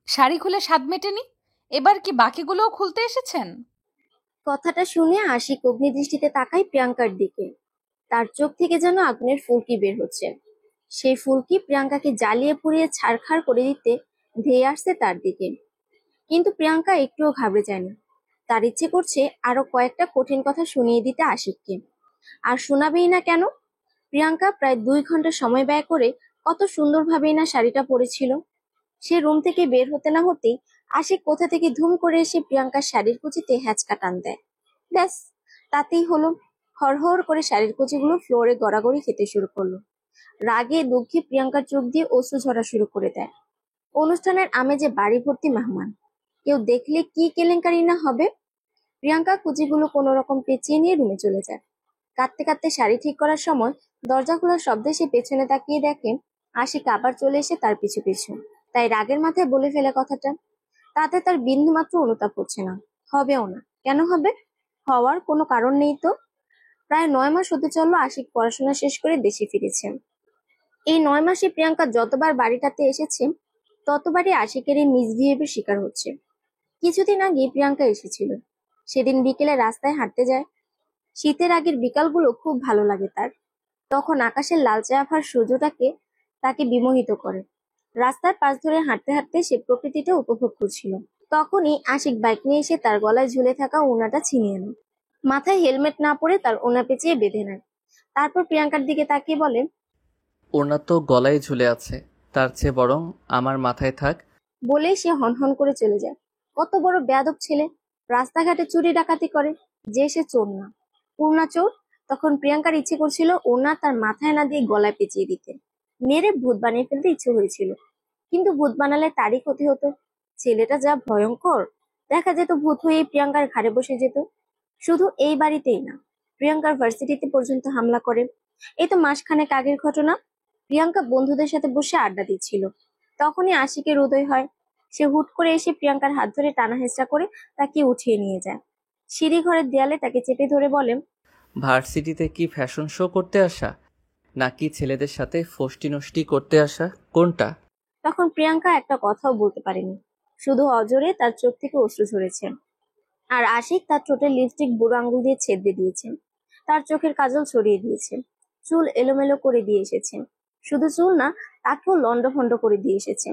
শাড়ি খুলে স্বাদ মেটেনি, এবার কি বাকিগুলোও খুলতে এসেছেন? কথাটা শুনে আশিক অগ্নিদৃষ্টিতে তাকায় প্রিয়াঙ্কার দিকে। তার চোখ থেকে যেন আগুনের ফুলকি বের হচ্ছে। সেই ফুলকি প্রিয়াঙ্কাকে জ্বালিয়ে পুড়িয়ে ছারখার করে দিতে ধেয়ে আসছে তার দিকে। কিন্তু প্রিয়াঙ্কা একটুও ঘাবড়ে যায় না। তার ইচ্ছে করছে আরো কয়েকটা কঠিন কথা শুনিয়ে দিতে আশিককে। আর শোনাবেই না কেন? প্রিয়াঙ্কা প্রায় 2 ঘন্টা সময় ব্যয় করে কত সুন্দরভাবেই না শাড়িটা পরেছিল। সে রুম থেকে বের হতে না হতেই আশিক কোথা থেকে ধুম করে এসে প্রিয়াঙ্কার শাড়ির কুচিতে হ্যাচকা টান দেয়। ব্যাস, তাতেই হলো। হড়হড় করে শাড়ির কুচিগুলো ফ্লোরে গড়াগড়ি খেতে শুরু করলো। রাগে দুঃখে প্রিয়াঙ্কার চোখ দিয়ে অশ্রু ঝরা শুরু করে দেয়। অনুষ্ঠানের আমেজে বাড়ি ভর্তি মেহমান। কেউ দেখলে কি কেলেঙ্কারি না হবে। প্রিয়াঙ্কা কুচিগুলো কোনো রকম পেঁচিয়ে নিয়ে রুমে চলে যায়। কাঁদতে কাঁদতে শাড়ি ঠিক করার সময় দরজা খোলার শব্দে সে পেছনে তাকিয়ে দেখে আশিক আবার চলে এসে তার পিছু পিছু। তাই রাগের মাথায় বলে ফেলে কথাটা। তাতে তার বিন্দু মাত্র অনুতাপ হচ্ছে না, হবেও না। কেন হবে? হওয়ার কোনো কারণ নেই তো। প্রায় 9 মাস হতে চললো আশিক পড়াশোনা শেষ করে দেশে ফিরেছে। এই 9 মাসে প্রিয়াঙ্কা যতবার বাড়িটাতে এসেছে ততবারই আশিকের এই মিসবিহেভের শিকার হচ্ছে। কিছুদিন আগে প্রিয়াঙ্কা এসেছিল। সেদিন বিকেলে রাস্তায় হাঁটতে যায়। শীতের আগের বিকালগুলো খুব ভালো লাগে তার। তখন আকাশের লালচে আভার সূর্যটাকে তাকে বিমোহিত করে। রাস্তার পাশ ধরে হাঁটতে হাঁটতে সে প্রকৃতিটা উপভোগ করছিল। তখনই আশিক বাইক নিয়ে এসে তার গলায় ঝুলে থাকা ওড়নাটা ছিনিয়ে নেয়। মাথায় হেলমেট না পরে তার ওড়না পেঁচিয়ে বেঁধে নেয়। তারপর প্রিয়াঙ্কার দিকে তাকিয়ে বলে, ওড়না তো গলায় ঝুলে আছে, তার চেয়ে বরং আমার মাথায় থাক। বলেই সে হনহন করে চলে যায়। কত বড় বেয়াদব ছেলে! রাস্তাঘাটে চুরি ডাকাতি করে, যে সে চোর না, পূর্ণা চোর। তখন প্রিয়াঙ্কার ইচ্ছে করছিল ওড়না তার মাথায় না দিয়ে গলায় পেঁচিয়ে দিতে, মেরে ভূত বানিয়ে ফেলতে ইচ্ছে হয়েছিল। কিন্তু ভূত বানালে তারই ক্ষতি হতো। ছেলেটা যা ভয়ঙ্কর! দেখা যেত ভূত হয়ে প্রিয়াঙ্কার ঘাড়ে বসে যেত। শুধু এই বাড়িতেই না, প্রিয়াঙ্কার ভার্সিটিতে পর্যন্ত হামলা করে। এই তো মাসখানেক আগের ঘটনা। প্রিয়াঙ্কা বন্ধুদের সাথে বসে আড্ডা দিচ্ছিল। তখনই আশিকের উদয় হয়। সে হুট করে এসে প্রিয়াঙ্কার হাত ধরে টানা হেঁচড়া করে তাকে উঠিয়ে নিয়ে যায়। সিঁড়ি ঘরের দেয়ালে তাকে চেপে ধরে বলে, ভার্সিটিতে কি ফ্যাশন শো করতে আসা, নাকি ছেলেদের সাথে ফষ্টি নষ্টি করতে আসা, কোনটা? তখন প্রিয়াঙ্কা একটা কথাও বলতে পারেনি। শুধু অজরে তার চোখ থেকে অশ্রু ঝরেছে। আর আশিক তার ঠোঁটের লিপস্টিক বুড়ো আঙুল দিয়ে ছেদ দিয়েছে। তার চোখের কাজল ছড়িয়ে দিয়েছে। চুল এলোমেলো করে দিয়ে এসেছে। শুধু চুল না, তাকেও লন্ডভন্ড করে দিয়ে এসেছে।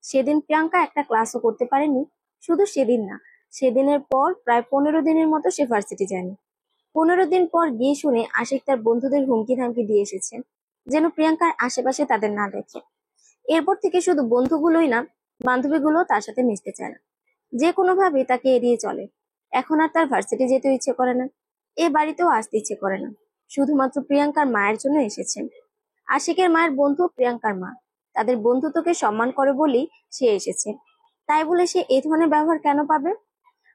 সেদিন প্রিয়াঙ্কা একটা ক্লাসও করতে পারেনি। শুধু সেদিন না, সেদিনের পর প্রায় 15 দিনের মতো সে ভার্সিটি যায়নি। 15 দিন পর গিয়ে শুনে আশিক তার বন্ধুদের হুমকি ধামকি দিয়ে এসেছে, যেন প্রিয়াঙ্কার আশেপাশে তাদের না দেখে। এরপর থেকে শুধু বন্ধুগুলোই না, বান্ধবীগুলো তার সাথে মিশতে চায় না। যে কোনোভাবে তাকে এড়িয়ে চলে। এখন আর তার ভার্সিটি যেতে ইচ্ছে করে না। এ বাড়িতেও আসতে ইচ্ছে করে না। শুধুমাত্র প্রিয়াঙ্কার মায়ের জন্য এসেছে। আশিকের মায়ের বন্ধু প্রিয়াঙ্কার মা। তাদের বন্ধুত্বকে সম্মান করে বলেই সে এসেছে। তাই বলে সে এই ধরনের ব্যবহার কেন পাবে?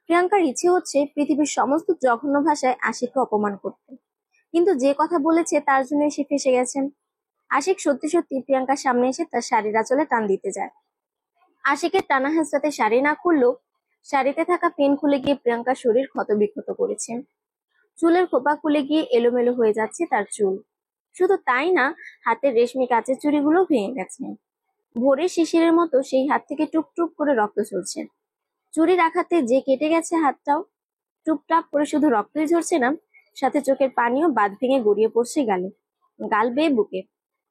প্রিয়াঙ্কার ইচ্ছে হচ্ছে পৃথিবীর সমস্ত জঘন্য ভাষায় আশিককে অপমান করতে। কিন্তু যে কথা বলেছে তার জন্য সে ফেঁসে গেছেন। আশিক সত্যি সত্যি প্রিয়াঙ্কার সামনে এসে তার শাড়ির আঁচলে টান দিতে যায়। আশিকের টানা হেঁচড়াতে শাড়ি না খুললেও শাড়িতে থাকা পিন খুলে গিয়ে প্রিয়াঙ্কার শরীর ক্ষতবিক্ষত করেছে। চুলের খোপা খুলে গিয়ে এলোমেলো হয়ে যাচ্ছে তার চুল। শুধু তাই না, হাতের রেশমি কাচের চুড়িগুলো ভেঙে গেছে। ভোরের শিশিরের মতো সেই হাত থেকে টুপ টুপ করে রক্ত ঝরছে। চুরির আঘাতে যে কেটে গেছে হাতটাও। টুপটাপ করে শুধু রক্তই ঝরছে না, সাথে চোখের পানিও বাঁধ ভেঙে গড়িয়ে পড়ছে গালে, গাল বেয়ে বুকে।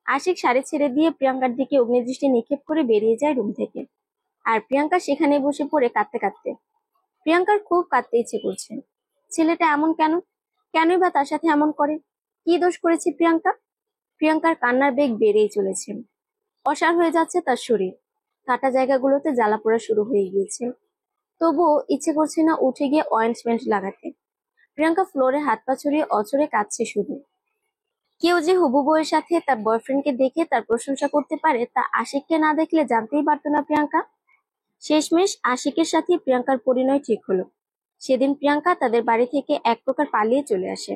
আশিক শাড়ি ছেড়ে দিয়ে প্রিয়াঙ্কার দিকে অগ্নিদৃষ্টি নিক্ষেপ করে বেরিয়ে যায় রুম থেকে। আর প্রিয়াঙ্কা সেখানে বসে পড়ে কাঁদতে কাঁদতে। প্রিয়াঙ্কার খুব কাঁদতে ইচ্ছে করছে। ছেলেটা এমন কেন? কেনই বা তার সাথে এমন করে? কি দোষ করেছে প্রিয়াঙ্কা? প্রিয়াঙ্কার কান্নার বেগ বেড়েই চলেছে। অসাড় হয়ে যাচ্ছে তার শরীর। কাটা জায়গাগুলোতে জ্বালা পোড়া শুরু হয়ে গিয়েছে। তবুও ইচ্ছে করছে না উঠে গিয়ে অয়েন্টমেন্ট লাগাতে। প্রিয়াঙ্কা ফ্লোরে হাত পা ছড়িয়ে অচরে কাঁদছে শুধু। কেউ যে হবু বউয়ের সাথে তার বয়ফ্রেন্ডকে দেখে তার প্রশংসা করতে পারে তা আশিককে না দেখলে জানতেই পারতো না প্রিয়াঙ্কা। শেষমেশ আশিকের সাথে প্রিয়াঙ্কার পরিণয় ঠিক হলো। সেদিন প্রিয়াঙ্কা তাদের বাড়ি থেকে এক প্রকার পালিয়ে চলে আসে।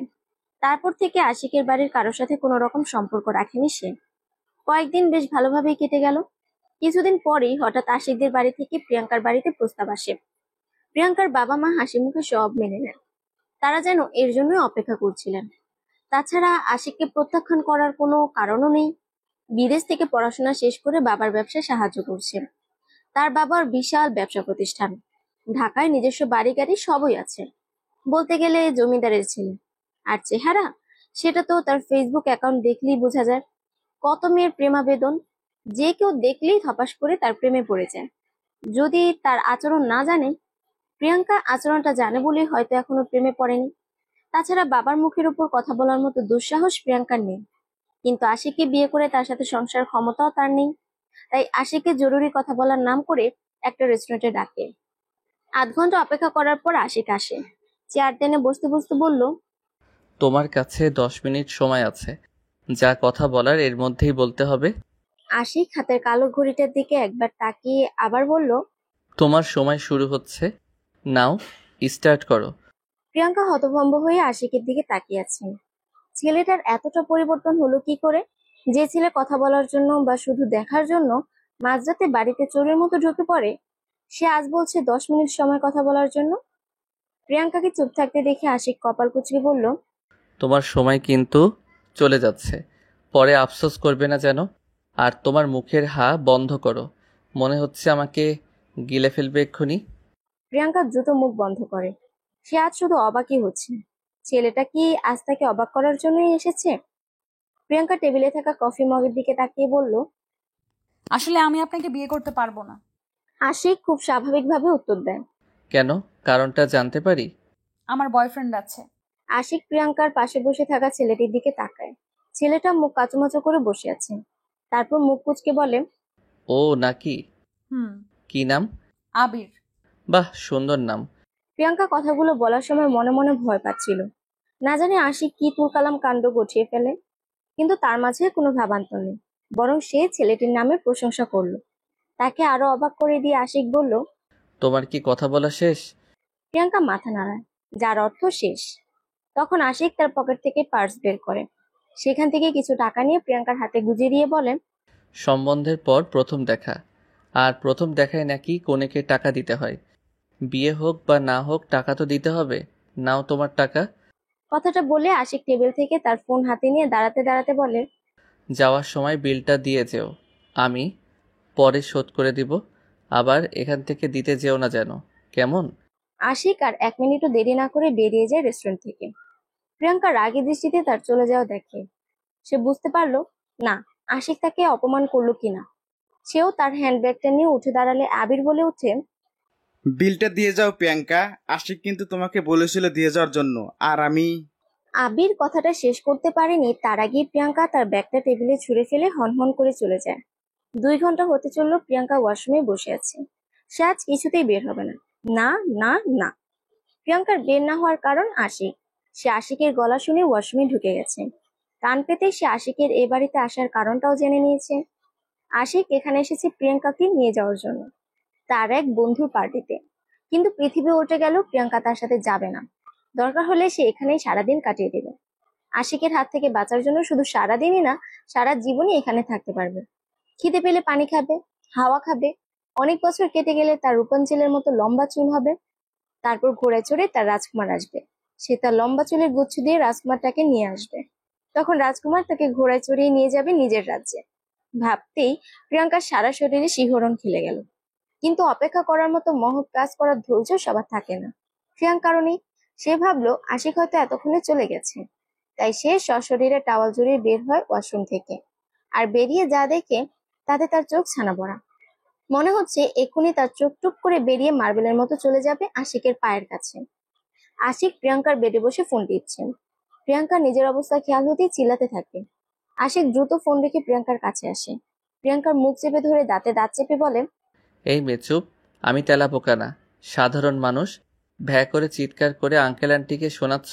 তারপর থেকে আশিকের বাড়ির কারোর সাথে কোনো রকম সম্পর্ক রাখেনি সে। কয়েকদিন বেশ ভালোভাবেই কেটে গেল। কিছুদিন পরেই হঠাৎ আশিকদের বাড়ি থেকে প্রিয়াঙ্কার বাড়িতে প্রস্তাব আসে। প্রিয়াঙ্কার বাবা মা হাসি মুখে সব মেনে নেন। তারা যেন এর জন্যই অপেক্ষা করছিলেন। তাছাড়া আশিককে প্রত্যাখ্যান করার কোনো কারণও নেই। বিদেশ থেকে পড়াশোনা শেষ করে বাবার ব্যবসায় সাহায্য করছে। তার বাবার বিশাল ব্যবসা প্রতিষ্ঠান, ঢাকায় নিজস্ব বাড়ি গাড়ি সবই আছে। বলতে গেলে জমিদারের ছেলে। আর চেহারা, সেটা তো তার ফেসবুক অ্যাকাউন্ট দেখলেই বোঝা যায়। কত মেয়ের প্রেমাবেদন, যে কেউ দেখলেই ধপাস করে তার প্রেমে পড়ে যায়। যদি তার আচরণ না জানে, প্রিয়াঙ্কা আচরণটা জানে বলেই হয়তো এখনো প্রেমে পড়েনি। তাছাড়া বাবার মুখের উপর কথা বলার মতো দুঃসাহস প্রিয়াঙ্কার নেই। কিন্তু আশিককে বিয়ে করে তার সাথে সংসার ক্ষমতাও তার নেই। তাই আশিককে জরুরি কথা বলার নাম করে একটা রেস্টুরেন্টে ডাকে। ০.৫ ঘন্টা অপেক্ষা করার পর আশিক আসে। চেয়ার টেনে বসতে বসতে বলল, তোমার কাছে 10 মিনিট সময় আছে। যা কথা বলার এর মধ্যেই বলতে হবে। আশিক হাতের কালো ঘড়িটার দিকে একবার তাকিয়ে আবার বলল, তোমার সময় শুরু হচ্ছে। নাও, স্টার্ট করো। প্রিয়াঙ্কা হতভম্ব হয়ে আশিকের দিকে তাকিয়ে আছে। ছেলেটার এতটা পরিবর্তন হলো কি করে? যে ছেলে কথা বলার জন্য বা শুধু দেখার জন্য মাঝরাতে বাড়িতে চোরের মতো ঢুকে পড়ে, সে আজ বলছে 10 মিনিট সময় কথা বলার জন্য। প্রিয়াঙ্কাকে চুপ থাকতে দেখে আশিক কপাল কুঁচকে বলল, তোমার সময় কিন্তু চলে যাচ্ছে। পরে আফসোস করবে না যেন। আর তোমার মুখের হা বন্ধ করো। মনে হচ্ছে আমাকে গিলে ফেলবে এক্ষুনি। প্রিয়াঙ্কা দ্রুত মুখ বন্ধ করে। সে আজ শুধু অবাকই হচ্ছে। ছেলেটা কি আজ তাকে অবাক করার জন্যই এসেছে? প্রিয়াঙ্কা টেবিলে থাকা কফি মগের দিকে তাকিয়ে বলল, আসলে আমি আপনাকে বিয়ে করতে পারবো না। আশিক খুব স্বাভাবিকভাবে উত্তর দেয়। কেন? কারণটা জানতে পারি? আমার বয়ফ্রেন্ড আছে। আশিক প্রিয়াঙ্কার পাশে বসে থাকা ছেলেটির দিকে তাকায়। ছেলেটা মুখ কাচুমাচু করে বসে আছে। তারপর মুখ কুঁচকে বলে, ও নাকি? হুম। কি নাম? আবির। বাহ, সুন্দর নাম। প্রিয়াঙ্কা কথাগুলো বলার সময় মনে মনে ভয় পাচ্ছিল। না জানি আশিক কি তুলকালাম কাণ্ড গঠিয়ে ফেলে। কিন্তু তার মাঝে কোনো ভাবান্তর নেই, বরং সে ছেলেটির নামে প্রশংসা করলো। তাকে আরো অবাক করে দিয়ে আশিক বলল, তোমার কি কথা বলা শেষ? প্রিয়াঙ্কা মাথা নাড়ায়, যার অর্থ শেষ। তখন আশিক তার পকেট থেকে পার্স বের করে। সেখান থেকে কিছু টাকা নিয়ে প্রিয়াঙ্কার হাতে গুঁজে দিয়ে বলে, সম্বন্ধের পর প্রথম দেখা। আর প্রথম দেখায় নাকি কনেকে টাকা দিতে হয়। বিয়ে হোক বা না হোক টাকা তো দিতে হবে। নাও তোমার টাকা। কথাটা বলে আশিক টেবিল থেকে তার ফোন হাতে নিয়ে দাঁড়াতে দাঁড়াতে বলে, যাওয়ার সময় বিলটা দিয়ে যেও। আমি পরে শোধ করে দিব। আবার এখান থেকে দিতে যেও না যেন। কেমন? আশিক আর 1 মিনিটও দেরি না করে বেরিয়ে যায় রেস্টুরেন্ট থেকে। প্রিয়াঙ্কা রাগী দৃষ্টিতে তার চলে যাওয়া দেখে। সে বুঝতে পারলো না, আশিক তাকে অপমান করলো কিনা। সেও তার হ্যান্ডব্যাগটা নিয়ে উঠে দাঁড়ালে আবির বলে ওঠে, বিলটা দিয়ে যাও প্রিয়াঙ্কা, আশিক কিন্তু তোমাকে বলেছিল দিয়ে যাওয়ার জন্য। আর আমি আবির কথাটা শেষ করতে পারেনি, তার আগেই প্রিয়াঙ্কা তার ব্যাগটা টেবিলে ছুঁড়ে ফেলে হনহন করে চলে যায়। 2 ঘন্টা হতে চললো প্রিয়াঙ্কা ওয়াশরুমে বসে আছে। সে আজ কিছুতেই বের হবে না। না, না, না। প্রিয়াঙ্কার বের না হওয়ার কারণ আশিক। সে আশিকের গলা শুনে ওয়াশরুমে ঢুকে গেছে। কান পেতে সে আশিকের এ বাড়িতে আসার কারণটাও জেনে নিয়েছে। আশিক এখানে এসেছে প্রিয়াঙ্কাকে নিয়ে যাওয়ার জন্য, তার এক বন্ধুর পার্টিতে। কিন্তু পৃথিবী উল্টে গেল, প্রিয়াঙ্কা তার সাথে যাবে না। দরকার হলে সে এখানেই সারাদিন কাটিয়ে দেবে। আশিকের হাত থেকে বাঁচার জন্য শুধু সারাদিনই না, সারা জীবনই এখানে থাকতে পারবে। খিদে পেলে পানি খাবে, হাওয়া খাবে। অনেক বছর কেটে গেলে তার রূপাঞ্চলের মতো লম্বা চুল হবে। তারপর ঘোড়ায় চড়ে তার রাজকুমার আসবে। সে তার লম্বা চুলের গুচ্ছ দিয়ে রাজকুমারটাকে নিয়ে আসবে। তখন রাজকুমার তাকে ঘোড়ায় চড়িয়ে নিয়ে যাবে নিজের রাজ্যে। ভাবতেই প্রিয়াঙ্কার সারা শরীরে শিহরণ খেলে গেল। কিন্তু অপেক্ষা করার মতো মহৎ কাজ করার ধৈর্য সবার থাকে না। প্রিয়াঙ্কার নেই। সে ভাবলো আশিক হয়তো এতক্ষণে চলে গেছে। তাই সে সশরীরে টাওয়াল জড়িয়ে বের হয় ওয়াশরুম থেকে। আর বেরিয়ে যা দেখে, তাতে তার চোখ ছানা পড়া। মনে হচ্ছে এক্ষুনি তার চোখ টুপ করে বেরিয়ে মার্বেলের মতো চলে যাবে আশিকের পায়ের কাছে। আশিক প্রিয়াঙ্কার বেডে বসে ফোন টিপছেন। প্রিয়াঙ্কা নিজের অবস্থা খেয়াল হতেই চিল্লাতে থাকে। আশিক দ্রুত ফোন রেখে প্রিয়াঙ্কার কাছে আসে। প্রিয়াঙ্কার মুখ চেপে ধরে দাঁতে দাঁত চেপে বলে, এই মেয়ে চুপ। আমি তেলাপোকা না, সাধারণ মানুষ। ভ্যা করে চিৎকার করে আঙ্কেল আন্টিকে শোনাচ্ছ?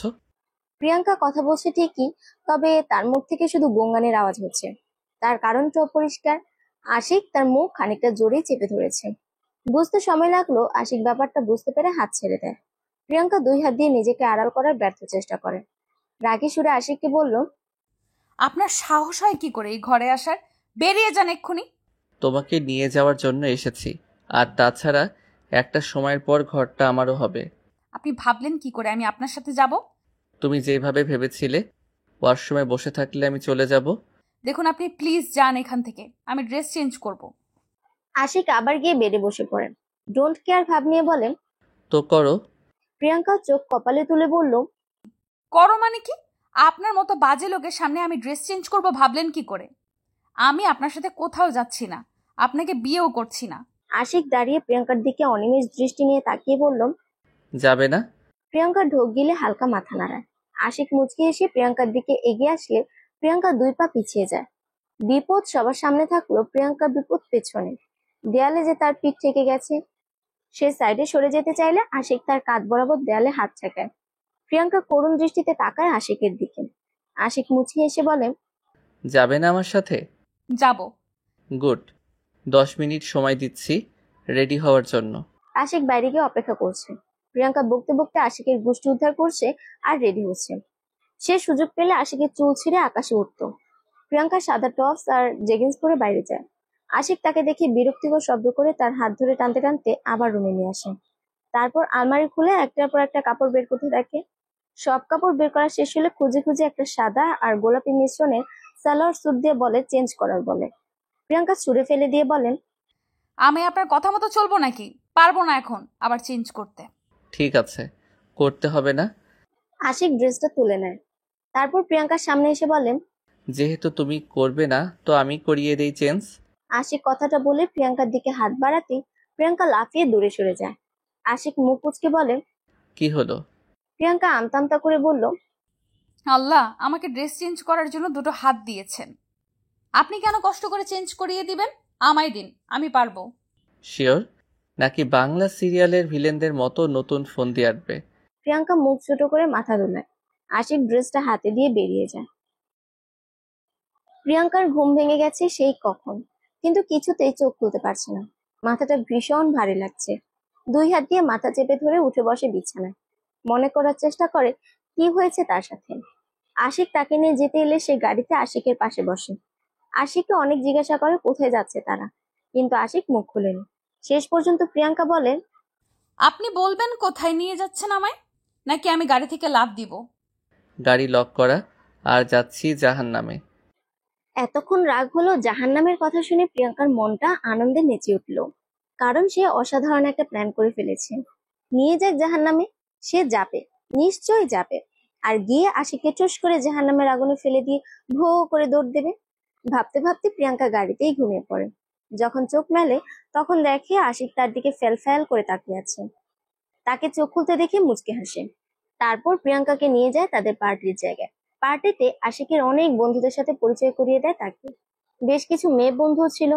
প্রিয়াঙ্কা কথা বলছে ঠিকই, তবে তার মুখ থেকে শুধু গোঙানির আওয়াজ হচ্ছে। তার কারণটা অপরিষ্কার। আশিক তার মুখ খানিকটা জোরেই চেপে ধরেছে। বুঝতে সময় লাগলো, আশিক ব্যাপারটা বুঝতে পেরে হাত ছেড়ে দেয়। প্রিয়াঙ্কা 2 হাত দিয়ে নিজেকে আড়াল করার ব্যর্থ চেষ্টা করে। রাগী সুরে আশিককে বলল, আপনার সাহস হয় কি করে এই ঘরে আসার? বেরিয়ে যান এক্ষুনি। তোমাকে নিয়ে যাওয়ার জন্য এসেছি। আর তাছাড়া একটা সময়ের পর ঘরটা আমারও হবে। আপনি ভাবলেন কি করে আমি আপনার সাথে যাব? তুমি যেভাবে ভেবেছিলে ওয়াশরুমে বসে থাকলে আমি চলে যাব। দেখুন আপনি প্লিজ যান এখান থেকে, আমি ড্রেস চেঞ্জ করব। আশিক আবার গিয়ে বেডে বসে পড়েন। ডোন্ট কেয়ার ভাব নিয়ে বলেন। তো করো। প্রিয়াঙ্কা চোখ কপালে তুলে বলল, করো মানে কি? আপনার মতো বাজে লোকের সামনে আমি ড্রেস চেঞ্জ করব ভাবলেন কি করে? আমি আপনার সাথে কোথাও যাচ্ছি না, আপনাকে বিয়েও করছি না। আশিক দাঁড়িয়ে প্রিয়াঙ্কার দিকে অনিমেষ দৃষ্টি নিয়ে তাকিয়ে বলল। যাবে না? প্রিয়াঙ্কা ঢোক গিলে হালকা মাথা নাড়ায়। আশিক মুচকি এসে প্রিয়াঙ্কার দিকে এগিয়ে আসলে প্রিয়াঙ্কা 2 পা পিছিয়ে যায়। বিপদ সবার সামনে থাকলো, প্রিয়াঙ্কা বিপদ পেছনে। দেয়ালে যে তার পিঠ থেকে গেছে। সে সাইডে সরে যেতে চাইলে আশিক তার কাঁধ বরাবর দেয়ালে হাত ঠেকায়। প্রিয়াঙ্কা করুণ দৃষ্টিতে তাকায় আশিকের দিকে। আশিক মুচকি এসে বলে, যাবে না আমার সাথে? যাব। গুড। 10 মিনিট সময় দিচ্ছি রেডি হওয়ার জন্য। আশিক বাইরে গিয়ে অপেক্ষা করছে। প্রিয়াঙ্কা বকতে বকতে আশিকের গোষ্ঠী উদ্ধার করছে আর রেডি হচ্ছে। সে সুযোগ পেলে আশিকের চুল ছিঁড়ে আকাশে উঠত। প্রিয়াঙ্কা সাদা টপস আর জেগিন্স পরে বাইরে যায়। আশিক তাকে দেখে বিরক্তিকর শব্দ করে তার হাত ধরে টানতে টানতে আবার রুমে নিয়ে আসে। তারপর আলমারি খুলে একটার পর একটা কাপড় বের করতে থাকে। সব কাপড় বের করা শেষ হলে খুঁজে খুঁজে একটা সাদা আর গোলাপি মিশ্রণে সালোয়ার স্যুট দিয়ে বলে চেঞ্জ করার বলে। প্রিয়াঙ্কা ছুঁড়ে ফেলে দিয়ে বলেন, আমি আপনার কথা মতো চলবো নাকি? পারবো না এখন আবার চেঞ্জ করতে। ঠিক আছে, করতে হবে না। আশিক ড্রেসটা তুলে নেয়। তারপর প্রিয়াঙ্কার সামনে এসে বলেন, যেহেতু তুমি করবে না তো আমি করিয়ে দেই চেঞ্জ। আশিক কথাটা বলে প্রিয়াঙ্কার দিকে হাত বাড়াতে প্রিয়াঙ্কা লাফিয়ে দূরে সরে যায়। আশিক মুখ কুঁচকে বলে, কি হলো? প্রিয়াঙ্কা আমতা আমতা করে বলল, আল্লাহ আমাকে ড্রেস চেঞ্জ করার জন্য 2টো হাত দিয়েছেন, আপনি কেন কষ্ট করে চেঞ্জ করিয়ে দিবেন? আমায় দিন, আমি পারবো। শিওর? নাকি বাংলা সিরিয়ালের ভিলেনদের মতো নতুন ফোন দিয়ে আসবে? প্রিয়াঙ্কা মুখ ছোট করে মাথা দোলায়। আশিক ড্রেসটা হাতে দিয়ে বেরিয়ে যায়। প্রিয়াঙ্কার ঘুম ভেঙে গেছে সেই কখন, কিন্তু কিছুতেই চোখ খুলতে পারছে না। মাথাটা ভীষণ ভারী লাগছে। 2 হাত দিয়ে মাথা চেপে ধরে উঠে বসে বিছানায়। মনে করার চেষ্টা করে কি হয়েছে তার সাথে। আশিক তাকে নিয়ে যেতে এলে সে গাড়িতে আশিকের পাশে বসে। আশিককে অনেক জিজ্ঞাসা করে কোথায় যাচ্ছে তারা, কিন্তু আশিক মুখ খুলেনি। শেষ পর্যন্ত প্রিয়াঙ্কা বলে, আপনি বলবেন কোথায় নিয়ে যাচ্ছেন আমায়, নাকি আমি গাড়ি থেকে লাফ দিব? গাড়ি লক করা, আর যাচ্ছি জাহান্নামে। এতক্ষণ রাগ হলো জাহান্নামের কথা শুনে প্রিয়াঙ্কার মনটা আনন্দে নেচে উঠল। কারণ সে অসাধারণ একটা প্ল্যান করে ফেলেছে। নিয়ে যাক জাহান্নামে, সে যাবে, নিশ্চয়ই যাবে। আর গিয়ে আশিককে চুস করে জাহান্নামের আগুনে ফেলে দিয়ে ভো করে দৌড় দেবে। ভাবতে ভাবতে প্রিয়াঙ্কা গাড়িতেই ঘুমিয়ে পড়ে। যখন চোখ মেলে তখন দেখে আশিক তার দিকে ফ্যাল ফ্যাল করে তাকিয়ে আছে। তাকে চোখ খুলতে দেখে মুচকে হাসে। তারপর প্রিয়াঙ্কাকে নিয়ে যায় তাদের পার্টির জায়গায়। পার্টিতে আশিকের অনেক বন্ধুদের সাথে পরিচয় করিয়ে দেয় তাকে। বেশ কিছু মেয়ে বন্ধু ছিল।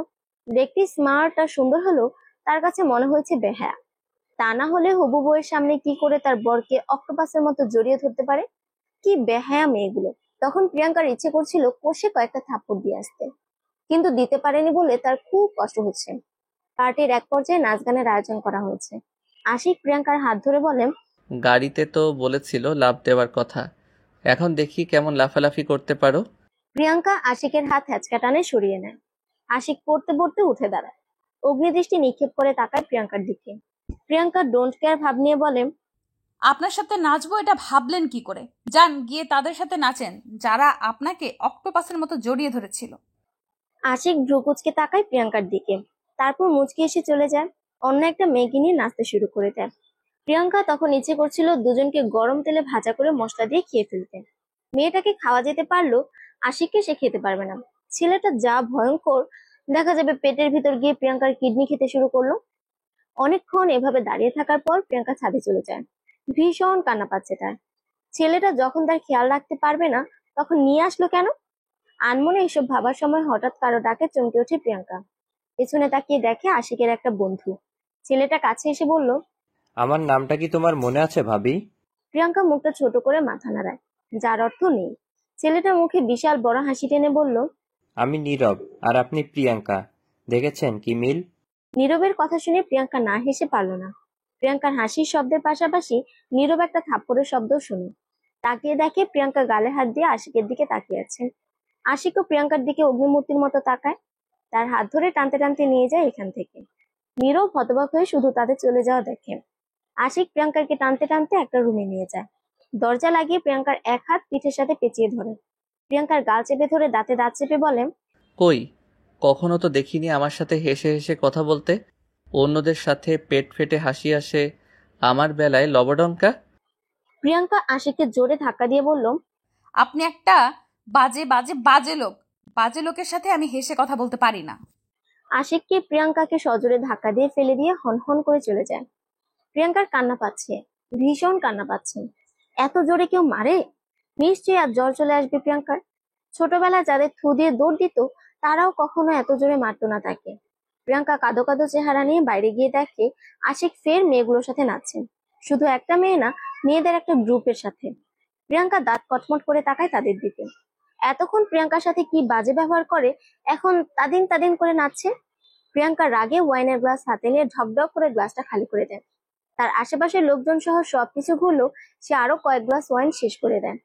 দেখতে স্মার্ট আর সুন্দর হলেও তার কাছে মনে হয়েছে বেহায়া। তা না হলে হবু বউয়ের সামনে কি করে তার বরকে অক্টোপাসের মতো জড়িয়ে ধরতে পারে? কি বেহায়া মেয়েগুলো। তখন প্রিয়াঙ্কার ইচ্ছে করছিল কষে কয়েকটা থাপ্পড় দিয়ে আসতে, কিন্তু দিতে পারেনি বলে তার খুব কষ্ট হচ্ছে। পার্টির এক পর্যায়ে নাচ গানের আয়োজন করা হয়েছে। আশিক প্রিয়াঙ্কার হাত ধরে বলেন, গাড়িতে তো বলেছিল লাফ দেওয়ার কথা, এখন দেখি কেমন লাফালাফি করতে পারো। প্রিয়াঙ্কা আশিকের হাত হ্যাচকা টানে সরিয়ে নেয়। আশিক পড়তে পড়তে উঠে দাঁড়ায়। অগ্নিদৃষ্টি নিক্ষেপ করে তাকায় প্রিয়াঙ্কার দিকে। প্রিয়াঙ্কা ডোন্ট কেয়ার ভাব নিয়ে বলে, আপনার সাথে নাচবো এটা ভাবলেন কি করে? যান গিয়ে তাদের সাথে নাচেন যারা আপনাকে অক্টোপাসের মতো জড়িয়ে ধরেছিল। আশিক ভ্রু কুঁচকে তাকায় প্রিয়াঙ্কার দিকে। তারপর মুচকি এসে চলে যায়। অন্য একটা মেয়েকে নিয়ে নাচতে শুরু করে দেয়। প্রিয়াঙ্কা তখন ইচ্ছে করছিল দুজনকে গরম তেলে ভাজা করে মশলা দিয়ে খেয়ে ফেলতে। মেয়েটাকে খাওয়া যেতে পারলো, আশিককে সে খেতে পারবে না। ছেলেটা যা ভয়ঙ্কর, দেখা যাবে পেটের ভিতর গিয়ে প্রিয়াঙ্কার কিডনি খেতে শুরু করলো। অনেকক্ষণ এভাবে দাঁড়িয়ে থাকার পর প্রিয়াঙ্কা ছাদে চলে যায়। ভীষণ কান্না পাচ্ছে তার। ছেলেটা যখন তার খেয়াল রাখতে পারবে না তখন নিয়ে আসলো কেন? আনমনে এসব ভাবার সময় হঠাৎ কারো ডাকে চমকে ওঠে প্রিয়াঙ্কা। পেছনে তাকিয়ে দেখে আশিকের একটা বন্ধু। ছেলেটা কাছে এসে বলল, আমার নামটা কি তোমার মনে আছে ভাবি? প্রিয়াঙ্কা মুখটা ছোট করে মাথা নাড়ায়, যার অর্থ নেই। ছেলেটা মুখে বিশাল বড় হাসি টেনে বলল, আমি নীরব আর আপনি প্রিয়াঙ্কা, দেখেছেন কি মিল? নীরবের কথা শুনে প্রিয়াঙ্কা না হেসে পারল না। প্রিয়াঙ্কার হাসির শব্দের পাশাপাশি নীরব একটা থাপ্পড়ের শব্দ শুনে তাকিয়ে দেখে প্রিয়াঙ্কা গালে হাত দিয়ে আশিকের দিকে তাকিয়ে আছে। আশিকও প্রিয়াঙ্কার দিকে অগ্নিমূর্তির মতো তাকায়। তার হাত ধরে টানতে টানতে নিয়ে যায় এখান থেকে। নীরব হতবাক হয়ে শুধু তাদের চলে যাওয়া দেখে। আশিক প্রিয়াঙ্কাকে টানতে টানতে একটা রুমে নিয়ে যায়। দরজা লাগিয়ে প্রিয়াঙ্কার এক হাত পিঠের সাথে পেঁচিয়ে ধরে। প্রিয়াঙ্কার গাল চেপে ধরে দাঁতে দাঁত চেপে বলে, কই কখনো তো দেখিনি আমার সাথে হেসে হেসে কথা বলতে। অন্যদের সাথে পেট ফেটে হাসি আসে, আমার বেলায় লবডঙ্কা। প্রিয়াঙ্কা আশিককে জোরে ধাক্কা দিয়ে বলল, আপনি একটা বাজে বাজে বাজে লোক। বাজে লোকের সাথে আমি হেসে কথা বলতে পারি না। আশিককে প্রিয়াঙ্কাকে সজোরে ধাক্কা দিয়ে ফেলে দিয়ে হনহন করে চলে যায়। প্রিয়াঙ্কার কান্না পাচ্ছে, ভীষণ কান্না পাচ্ছে। এত জোরে কেউ মারে? নিশ্চয়ই আজ জ্বর চলে আসবে প্রিয়াঙ্কার। ছোটবেলায় যাদের থু দিয়ে দৌড় দিত তারাও কখনো এত জোরে মারতো না তাকে। প্রিয়াঙ্কা কাঁদো কাঁদো চেহারা নিয়ে বাইরে গিয়ে দেখে আশিক ফের মেয়েগুলোর সাথে নাচছেন। শুধু একটা মেয়ে না, মেয়েদের একটা গ্রুপের সাথে। প্রিয়াঙ্কা দাঁত কটমট করে তাকায় তাদের দিকে। এতক্ষণ প্রিয়াঙ্কার সাথে কি বাজে ব্যবহার করে, এখন তাদিন তাদিন করে নাচছে। প্রিয়াঙ্কা রাগে ওয়াইনের গ্লাস হাতে নিয়ে ঢকঢক করে গ্লাসটা খালি করে দেয়। তার আশেপাশের লোকজন সহ সবকিছু ঘুরলো, সে আরো কয়েক গ্লাস ওয়াইন শেষ করে দেয়।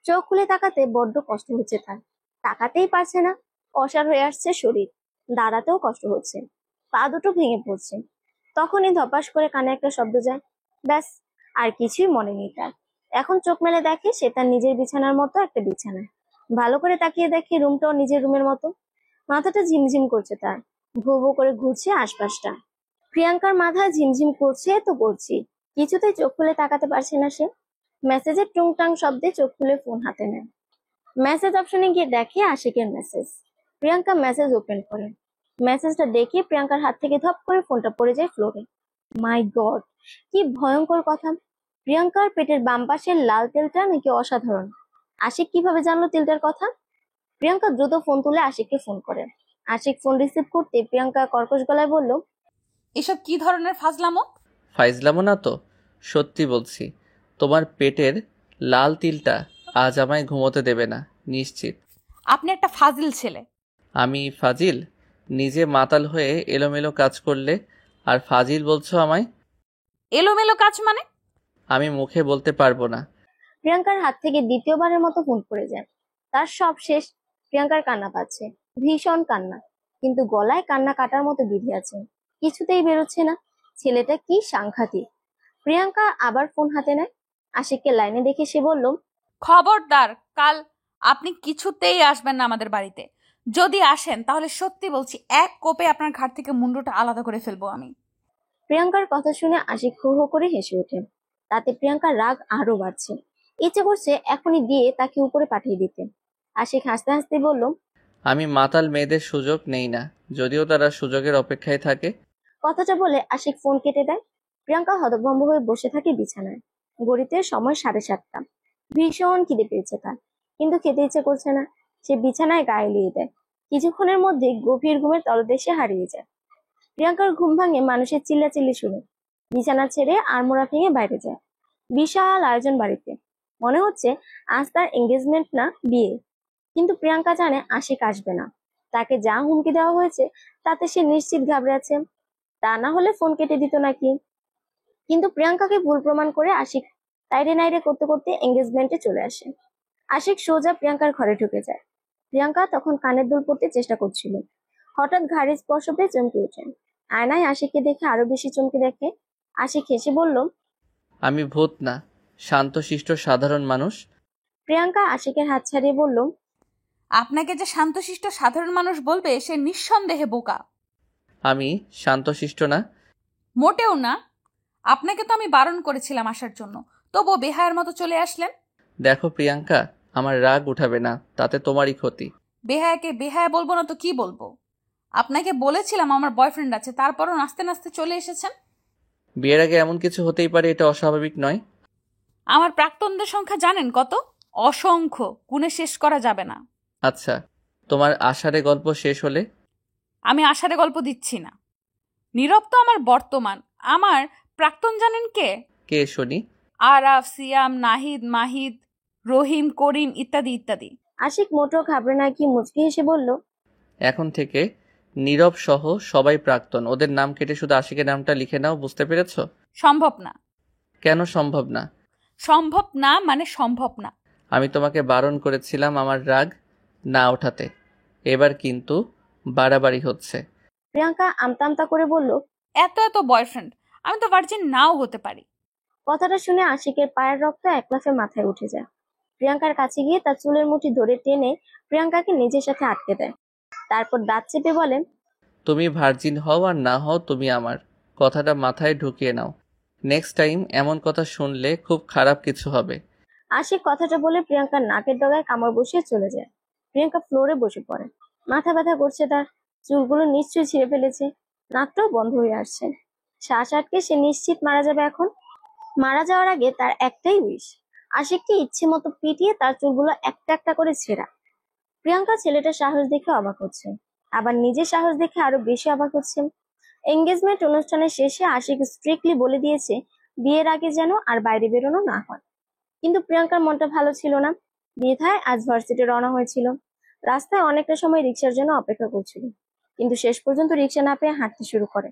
চোখ খুলে তাকাতে বড্ড কষ্ট হচ্ছে তার। তাকাতেই পারছে না, অসাড় হয়ে আসছে শরীর। দাঁড়াতেও কষ্ট হচ্ছে, পা দুটো ভেঙে পড়ছে। তখনই ধপাস করে কানে একটা শব্দ যায়। ব্যাস, আর কিছুই মনে নেই তার। এখন চোখ মেলে দেখে সে তার নিজের বিছানার মতো একটা বিছানায়। ভালো করে তাকিয়ে দেখে রুমটাও নিজের রুমের মতো। মাথাটা ঝিমঝিম করছে তার, ভো ভো করে ঘুরছে আশপাশটা। প্রিয়াঙ্কার মাথায় ঝিমঝিম করছে তো করছি, কিছুতেই চোখ খুলে তাকাতে পারছে না সে। মেসেজের টুংটাং শব্দে চোখ খুলে ফোন হাতে নেয়। মেসেজ অপশনে গিয়ে দেখে আশিকের মেসেজ। প্রিয়াঙ্কা মেসেজ ওপেন করে। মেসেজটা দেখে প্রিয়াঙ্কার হাত থেকে ধপ করে ফোনটা পড়ে যায় ফ্লোরে। মাই গড, কি ভয়ঙ্কর কথা! প্রিয়াঙ্কার পেটের বাম পাশের লাল তেলটা নাকি অসাধারণ। আশিক কিভাবে জানলো তেলটার কথা? প্রিয়াঙ্কা দ্রুত ফোন তুলে আশিককে ফোন করে। আশিক ফোন রিসিভ করতে প্রিয়াঙ্কা কর্কশ গলায় বলল, এসব কি ধরনের ফাজলামো? ফাইজলামো না তো, সত্যি বলছি। তোমার পেটের লাল তিলটা আজ আমায় ঘুমোতে দেবে না, নিশ্চিত। আপনি একটা ফাজিল ছেলে। আমি ফাজিল? নিজে মাতাল হয়ে এলোমেলো কাজ করলে আর ফাজিল বলছো আমায়? এলোমেলো কাজ মানে? আমি মুখে বলতে পারবো না। প্রিয়াঙ্কার হাত থেকে দ্বিতীয়বারের মতো ফোন পড়ে যায়। তার সব শেষ। প্রিয়াঙ্কার কান্না পাচ্ছে, ভীষণ কান্না, কিন্তু গলায় কান্না কাটার মতো বিধি আছে, কিছুতেই বেরোচ্ছে না। ছেলেটা কি সাংঘাতিক! প্রিয়াঙ্কা আবার ফোন হাতে নেয়। আশিককে লাইনে দেখে সে বলল, খবরদার, কাল আপনি কিছুতেই আসবেন না আমাদের বাড়িতে। যদি আসেন তাহলে সত্যি বলছি এক কোপে আপনার ঘাট থেকে মুন্ডুটা আলাদা করে ফেলবো আমি। প্রিয়াঙ্কার কথা শুনে আশিক হো হো করে হেসে ওঠে। তাতে প্রিয়াঙ্কার রাগ আরো বাড়ছে। ইচ্ছে করছে এখনই দিয়ে তাকে উপরে পাঠিয়ে দিতে। আশিক হাসতে হাসতে বলল, আমি মাতাল মেয়েদের সুযোগ নেই না, যদিও তারা সুযোগের অপেক্ষায় থাকে। কথাটা বলে আশিক ফোন কেটে দেয়। প্রিয়াঙ্কা হতভম্ব হয়ে বসে থাকে বিছানায়। ঘড়িতে সময় 7:30। ভীষণ খিদে পেয়েছে তার, কিন্তু খেতে ইচ্ছে করছে না। সে বিছানায় গায়ে লিয়ে দেয়। কিছুক্ষণের মধ্যে গভীর ঘুমের তলদেশে হারিয়ে যায়। প্রিয়াঙ্কার ঘুম ভাঙে মানুষের চিল্লাচিল্লি শুনে। বিছানা ছেড়ে আড়মোড়া ভেঙে বাইরে যায়। বিশাল আয়োজন বাড়িতে, মনে হচ্ছে আজ তার এঙ্গেজমেন্ট না বিয়ে। কিন্তু প্রিয়াঙ্কা জানে আশিক আসবে না। তাকে যা হুমকি দেওয়া হয়েছে তাতে সে নিশ্চিত ঘাবড়ে আছে। তা না হলে ফোন কেটে দিত নাকি। কিন্তু প্রিয়াঙ্কাকে ভুল প্রমাণ করে আশিক তাইরে নাইরে করতে করতে এঙ্গেজমেন্টে চলে আসে। আশিক সোজা প্রিয়াঙ্কার ঘরে ঢুকে যায়। প্রিয়াঙ্কা তখন কানের দুল পড়তে চেষ্টা করছিল। হঠাৎ ঘাড়ে স্পর্শ পেয়ে চমকে ওঠে। আয়নায় আশিককে দেখে আরো বেশি চমকে দেখে। আশিক হেসে বলল, আমি ভূত না, শান্তশিষ্ট সাধারণ মানুষ। প্রিয়াঙ্কা আশিকের হাত ছাড়িয়ে বলল, আপনাকে যে শান্তশিষ্ট সাধারণ মানুষ বলবে সে নিঃসন্দেহে বোকা। আমি শান্তশিষ্ট না। মোটেও না। আপনাকে তো আমি বারণ করেছিলাম আসার জন্য, তবুও বেহায়ার মতো চলে আসলেন। দেখো প্রিয়াঙ্কা, আমার রাগ উঠাবে না, তাতে তোমারই ক্ষতি। বেহায়াকে বেহায়া বলবো না তো কি বলবো? আপনাকে বলেছিলাম আমার বয়ফ্রেন্ড আছে, তারপরও নাচতে নাচতে চলে এসেছেন। বিয়ের আগে এমন কিছু হতেই পারে, এটা অস্বাভাবিক নয়। আমার প্রাক্তনদের সংখ্যা জানেন কত? অসংখ্য, গুণে শেষ করা যাবে না। আচ্ছা, তোমার আষাঢ়ে গল্প শেষ হলে? আমি আষাঢ়ে গল্প দিচ্ছি না। নীরব তো আমার বর্তমান। আমার প্রাক্তন জানেন কে? কে শুনি? আরাফ, সিয়াম, নাহিদ, মাহিদ, রহিম, করিম ইত্যাদি ইত্যাদি। আশিক মোটো ঘাবড়ে না কি মুচকি হেসে বলল, এখন থেকে নীরব সহ সবাই প্রাক্তন। ওদের নাম কেটে শুধু আশিকের নামটা লিখে নাও, বুঝতে পেরেছো? সম্ভব না। কেন সম্ভব না? সম্ভব না মানে সম্ভব না। আমি তোমাকে বারণ করেছিলাম আমার রাগ না ওঠাতে, এবার কিন্তু বাড়াবাড়ি হচ্ছে। প্রিয়াঙ্কা আমতা আমতা করে বলল, এত এত বয়ফ্রেন্ড, আমি তো ভার্জিন নাও হতে পারি। কথাটা শুনে আশিকের পায়ের রক্ত এক লাফে মাথায় উঠে যায়। প্রিয়াঙ্কার কাছে গিয়ে তার চুলের মুঠি ধরে টেনে প্রিয়াঙ্কাকে নিজের সাথে আটকে দেয়। তারপর দাঁত চেপে বলে, তুমি ভার্জিন হও আর না হও, তুমি আমার কথাটা মাথায় ঢুকিয়ে নাও। নেক্সট টাইম এমন কথা শুনলে খুব খারাপ কিছু হবে। আশিক কথাটা বলে প্রিয়াঙ্কার নাকের ডগায় কামড় বসিয়ে চলে যায়। প্রিয়াঙ্কা ফ্লোরে বসে পড়ে। মাথা ব্যথা করছে তার, চুলগুলো নিশ্চয়ই ছিঁড়ে ফেলেছে, নাকটাও বন্ধ হয়ে আসছে। শ্বাস আটকে সে নিশ্চিত মারা যাবে এখন। মারা যাওয়ার আগে তার একটাই উইশ, আশিককে ইচ্ছে মতো পিটিয়ে তার চুলগুলো একটা একটা করে ছেঁড়া। প্রিয়াঙ্কা ছেলেটার সাহস দেখে অবাক হচ্ছে, আবার নিজের সাহস দেখে আরো বেশি অবাক হচ্ছে। এঙ্গেজমেন্ট অনুষ্ঠানের শেষে আশিক স্ট্রিক্টলি বলে দিয়েছে বিয়ের আগে যেন আর বাইরে বেরোনো না হয়। কিন্তু প্রিয়াঙ্কার মনটা ভালো ছিল না। বিধায় আজ ভার্সিটি রওনা হয়েছিল। রাস্তায় অনেকটা সময় রিক্সার জন্য অপেক্ষা করছিল, কিন্তু শেষ পর্যন্ত রিক্সা না পেয়ে হাঁটতে শুরু করে।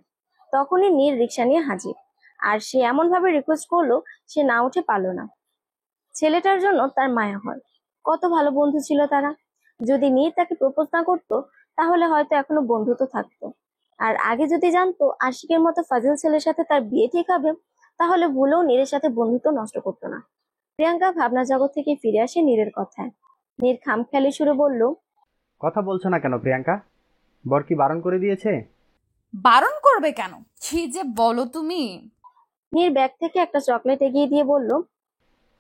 তখনই নীর রিক্সা নিয়ে হাজির, আর সে এমন ভাবে রিকোয়েস্ট করলো সে না উঠে পারলো না। ছেলেটার জন্য তার মায়া হয়, কত ভালো বন্ধু ছিল তারা। যদি নীর তাকে প্রপোজ না করতো তাহলে হয়তো এখনো বন্ধুত্ব থাকতো। আর আগে যদি জানতো আশিকের মতো ফাজিল ছেলের সাথে তার বিয়ে ঠিক হবে, তাহলে ভুলেও নীরের সাথে বন্ধুত্ব নষ্ট করতো না। প্রিয়াঙ্কা ভাবনা জগৎ থেকে ফিরে আসে নীরের কথায়। নীর খামখেয়ালি সুরে বলল, কথা বলছো না কেন প্রিয়াঙ্কা? বর কি বারণ করে দিয়েছে? বারণ করবে কেন? কি যে বলো তুমি। নীর ব্যাগ থেকে একটা চকলেট এগিয়ে দিয়ে বলল,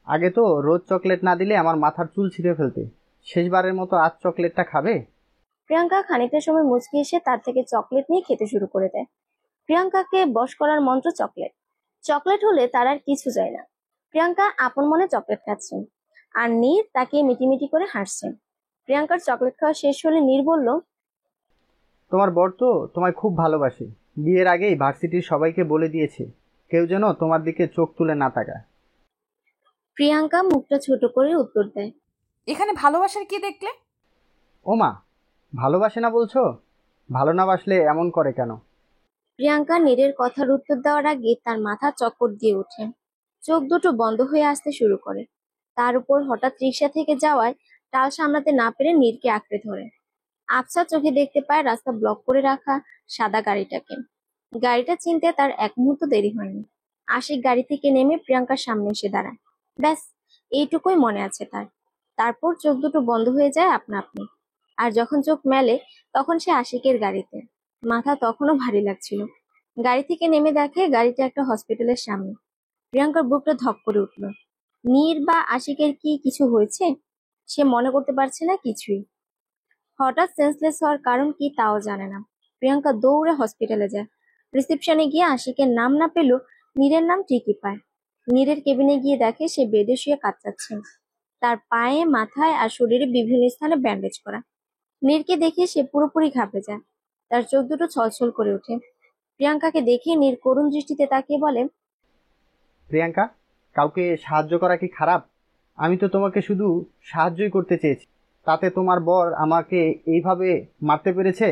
আগে তো রোজ চকলেট না দিলে আমার মাথার চুল ছিঁড়ে ফেলতে। শেষবারের মতো আজ চকলেটটা খাবে? প্রিয়াঙ্কা খানিকটা সময় মুচকি এসে তার থেকে চকলেট নিয়ে খেতে শুরু করে দেয়। প্রিয়াঙ্কাকে বশ করার মন্ত্র চকলেট। চকলেট হলে তার আর কিছু চাই না। প্রিয়াঙ্কা আপন মনে চকলেট খাচ্ছেন, আর নীর তাকে মিটিমিটি করে হাসছেন। প্রিয়াঙ্কার চকলেট খাওয়া শেষ হলে নীর বলল, তোমার বর তো তোমায় খুব ভালোবাসে। বিয়ের আগেই ভার্সিটির সবাইকে বলে দিয়েছে কেউ যেন তোমার দিকে চোখ তুলে না তাকায়। প্রিয়াঙ্কা মুখটা ছোট করে উত্তর দেয়, এখানে ভালোবাসার কি দেখলে? ওমা, ভালোবাসে না বলছো? ভালো না বাসলে এমন করে কেন? প্রিয়াঙ্কা নীরের কথার উত্তর দেওয়ার আগে তার মাথা চক্কর দিয়ে ওঠে, চোখ দুটো বন্ধ হয়ে আসতে শুরু করে। তার উপর হঠাৎ রিক্সা থেকে যাওয়ায় টাল সামলাতে না পেরে নীরকে আঁকড়ে ধরে। আবছা চোখে দেখতে পায় রাস্তা ব্লক করে রাখা সাদা গাড়িটাকে। গাড়িটা চিনতে তার এক মুহূর্ত দেরি হয়নি। আশিক গাড়ি থেকে নেমে প্রিয়াঙ্কার সামনে এসে দাঁড়ায়। ব্যাস, এইটুকুই মনে আছে তার। তারপর চোখ দুটো বন্ধ হয়ে যায় আপনা আপনি। আর যখন চোখ মেলে তখন সে আশিকের গাড়িতে। মাথা তখনও ভারী লাগছিল। গাড়ি থেকে নেমে দেখে গাড়িটা একটা হসপিটালের সামনে। প্রিয়াঙ্কার বুকটা ধক করে উঠল। নীর বা আশিকের কি কিছু হয়েছে? সে মনে করতে পারছে না কিছুই। হঠাৎ সেন্সলেস হওয়ার কারণ কি তাও জানে না। প্রিয়াঙ্কা দৌড়ে হসপিটালে যায়। রিসেপশনে গিয়ে আশিকের নাম না পেলেও নীরের নাম ঠিকই পায়। নীরের কেবিনে গিয়ে দেখে সে বেডে শুয়ে কাঁদছে। তার পায়ে, মাথায় আর শরীরে বিভিন্ন স্থানে ব্যান্ডেজ করা। নীরকে দেখে সে পুরোপুরি ঘাবড়ে যায়। তার চোখ দুটো ছলছল করে ওঠে। প্রিয়াঙ্কাকে দেখে নীর করুণ দৃষ্টিতে তাকিয়ে বলে, প্রিয়াঙ্কা, কাউকে সাহায্য করা কি খারাপ? আমি তো তোমাকে শুধু সাহায্যই করতে চেয়েছি, তাতে তোমার বর আমাকে এইভাবে মারতে পেরেছে?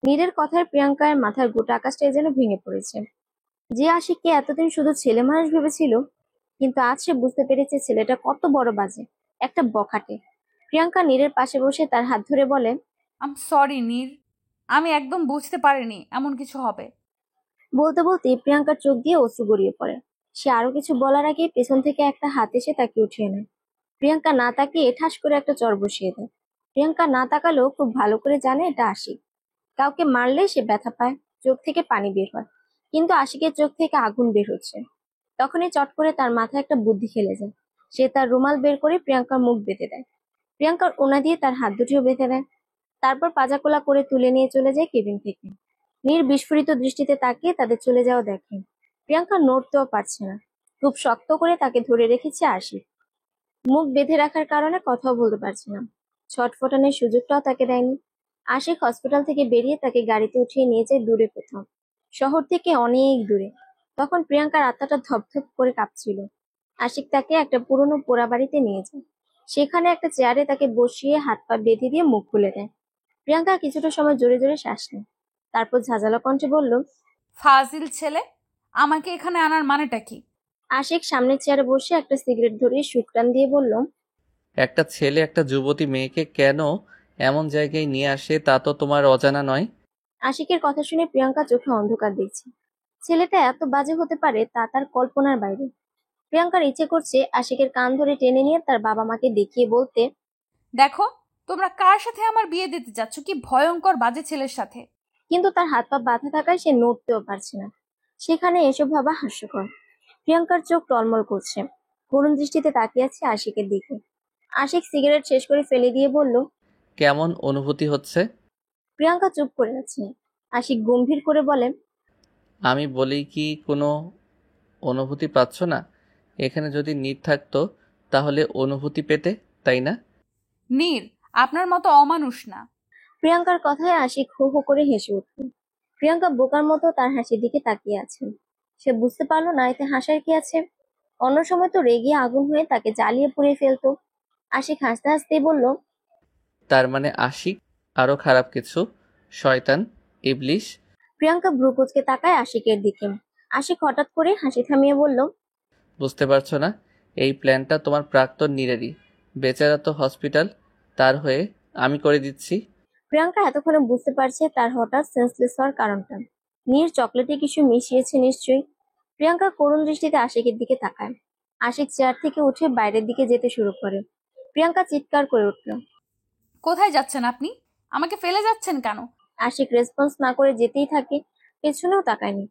নীরের কথায় প্রিয়াঙ্কার মাথার গোটা আকাশটাই যেন ভেঙে পড়েছে। যে আশিককে এতদিন শুধু ছেলে মানুষ ভেবেছিল, কিন্তু আজ সে বুঝতে পেরেছে ছেলেটা কত বড় বাজে, একটা বখাটে। প্রিয়াঙ্কা নীরের পাশে বসে তার হাত ধরে বলে, আম সরি নীর, আমি একদম বুঝতে পারিনি এমন কিছু হবে। বলতে বলতে প্রিয়াঙ্কার চোখ দিয়ে অশ্রু গড়িয়ে পড়ে। সে আরো কিছু বলার আগে পেছন থেকে একটা হাত এসে তাকে উঠিয়ে নেয়। প্রিয়াঙ্কা না তাকিয়ে ঠাস করে একটা চড় বসিয়ে দেয়। প্রিয়াঙ্কা না তাকালেও খুব ভালো করে জানে এটা আশিক। কাউকে মারলে সে ব্যথা পায়, চোখ থেকে পানি বের হয়, কিন্তু আশিকের চোখ থেকে আগুন বের হচ্ছে। তখনই চট করে তার মাথায় একটা বুদ্ধি খেলে যায়। সে তার রুমাল বের করে প্রিয়াঙ্কার মুখ বেঁধে দেয়। প্রিয়াঙ্কার ওনা দিয়ে তার হাত দুটিও বেঁধে দেয়। তারপর পাজাকোলা করে তুলে নিয়ে চলে যায় কেবিন থেকে। নীর বিস্ফোরিত দৃষ্টিতে তাকিয়ে তাদের চলে যাওয়া দেখে। প্রিয়াঙ্কা নড়তেও পারছে না, খুব শক্ত করে তাকে ধরে রেখেছে আশিক। মুখ বেঁধে রাখার কারণে কথাও বলতে পারছে না, ছটফটানোর সুযোগটাও তাকে দেয়নি। আশিক হসপিটাল থেকে বেরিয়ে তাকে গাড়িতে উঠিয়ে নিয়ে যায় দূরে কোথাও, শহর থেকে অনেক দূরে। তখন প্রিয়াঙ্কার আত্মাটা ধপধপ করে কাঁপছিল। আশিক তাকে একটা পুরনো পোড়া বাড়িতে নিয়ে যায়। সেখানে একটা চেয়ারে তাকে বসিয়ে হাত পা বেঁধে দিয়ে মুখ খুলে দেয়। প্রিয়াঙ্কা কিছুটা সময় জোরে জোরে শ্বাস নেয়, তারপর ঝাঁঝালো কণ্ঠে বলল, ফাজিল ছেলে, আমাকে এখানে আনার মানেটা কি? আশিক সামনের চেয়ারে বসে একটা সিগারেট ধরিয়ে শুকরান দিয়ে বলল, একটা ছেলে একটা যুবতী মেয়েকে কেন এমন জায়গায় নিয়ে আসে তা তো তোমার অজানা নয়। আশিকের কথা শুনে প্রিয়াঙ্কা চোখে অন্ধকার দেখছে। ছেলেটা এত বাজে হতে পারে তা তার কল্পনার বাইরে। প্রিয়াঙ্কার ইচ্ছে করছে আশিকের কান ধরে টেনে নিয়ে তার বাবা মাকে দেখিয়ে বলতে, দেখো, তোমরা কার সাথে আমার বিয়ে দিতে যাচ্ছ? কি ভয়ঙ্কর বাজে ছেলের সাথে। কিন্তু তার হাত পা বাঁধা থাকায় সে নড়তেও পারছে না। সেখানে এসব ভাবা হাস্যকর। প্রিয়াঙ্কার চোখ টলমল করছে, করুণ দৃষ্টিতে তাকিয়ে আছে আশিকের দিকে। আশিক সিগারেট শেষ করে ফেলে দিয়ে বলল, কেমন অনুভূতি হচ্ছে? প্রিয়াঙ্কা চুপ করে আছে। আশিক গম্ভীর করে বলে, আমি বলি কি কোনো অনুভূতি পাচ্ছ না? এখানে যদি নীর থাকতো তাহলে অনুভূতি পেতে, তাই না? নীর আপনার মতো অমানুষ না। প্রিয়াঙ্কার কথায় আশিক হো হো করে হেসে উঠল। প্রিয়াঙ্কা বোকার মতো তার হাসির দিকে তাকিয়ে আছে। সে বুঝতে পারলো না এতে হাসার কি আছে। অন্য সময় তো রেগে আগুন হয়ে তাকে জ্বালিয়ে পুড়িয়ে ফেলতো। আশিক হাসতে হাসতেই বলল, তার মানে আশিক আরো খারাপ কিছু, শয়তান, ইবলিশ। প্রিয়াঙ্কা ভ্রু কুঁচকে তাকায় আশিকের দিকে। আশিক হঠাৎ করে হাসি থামিয়ে বলল, বুঝতে পারছো না? এই প্ল্যানটা তোমার প্রাক্তন নীরেরই। বেচারা তো হসপিটাল, তার হয়ে আমি করে দিচ্ছি। প্রিয়াঙ্কা এতক্ষণে বুঝতে পারছে তার হঠাৎ সেন্সলেস হওয়ার কারণটা। নীর চকলেটে কিছু মিশিয়েছে নিশ্চয়ই। প্রিয়াঙ্কা করুণ দৃষ্টিতে আশিকের দিকে তাকায়। আশিক চেয়ার থেকে উঠে বাইরের দিকে যেতে শুরু করে। প্রিয়াঙ্কা চিৎকার করে উঠল। কোথায় যাচ্ছেন আপনি? আমাকে ফেলে যাচ্ছেন কেন? আশিক রেসপন্স না করে যেতেই থাকে, পেছনেও তাকায়নি।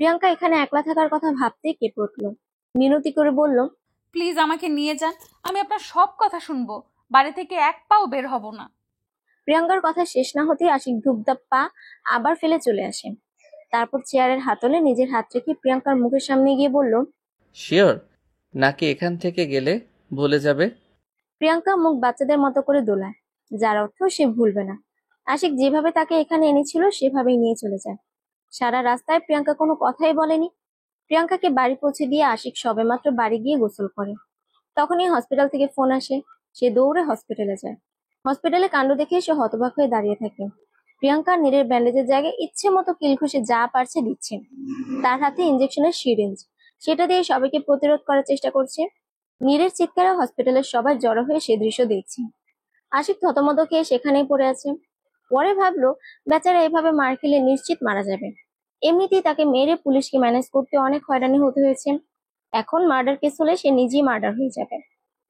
প্রিয়াঙ্কা এখানে একলা থাকার কথা ভাবতেই কেঁপে উঠল। মিনতি করে বলল, প্লিজ আমাকে নিয়ে যান, আমি আপনার সব কথা শুনবো। বাড়ি থেকে এক পাও বের হব না। প্রিয়াঙ্কার কথা শেষ না হতেই আশিক ধুপধাপ পা আবার ফেলে চলে আসে। তারপর চেয়ারের হাতলে নিজের হাত রেখে প্রিয়াঙ্কার মুখের সামনে গিয়ে বলল, শিওর? নাকি এখান থেকে গেলে ভুলে যাবে? প্রিয়াঙ্কা মুখ বাচ্চাদের মতো করে দোলায়, যার অর্থ সে ভুলবে না। আশিক যেভাবে তাকে এখানে এনেছিল সেভাবেই নিয়ে চলে যায়। সারা রাস্তায় প্রিয়াঙ্কা কোনো কথাই বলেনি। প্রিয়াঙ্কাকে বাড়ি পৌঁছে দিয়ে আশিক সবেমাত্র বাড়ি গিয়ে গোসল করে। তখনই হসপিটাল থেকে ফোন আসে। সে দৌড়ে হসপিটালে যায়। হসপিটালে কাণ্ড দেখে সে হতবাক হয়ে দাঁড়িয়ে থাকে। প্রিয়াঙ্কা নীরের ব্যান্ডেজের জায়গায় ইচ্ছে মতো কিল ঘষে যা পারছে দিচ্ছে। তার হাতে ইঞ্জেকশনের সিরিঞ্জ, সেটা দিয়ে সবাইকে প্রতিরোধ করার চেষ্টা করছে। নীরের চিৎকারে হসপিটালের সবাই জড়ো হয়ে সে দৃশ্য দেখছে। আশিক থতমত খেয়ে সেখানেই পড়ে আছে। পরে ভাবলো বেচারা এভাবে মার খেলে নিশ্চিত মারা যাবে। এমনিতেই তাকে মেরে পুলিশকে ম্যানেজ করতে অনেক হয়রানি হতে হয়েছে। এখন মার্ডার কেস হলে সে নিজেই মার্ডার হয়ে যাবে।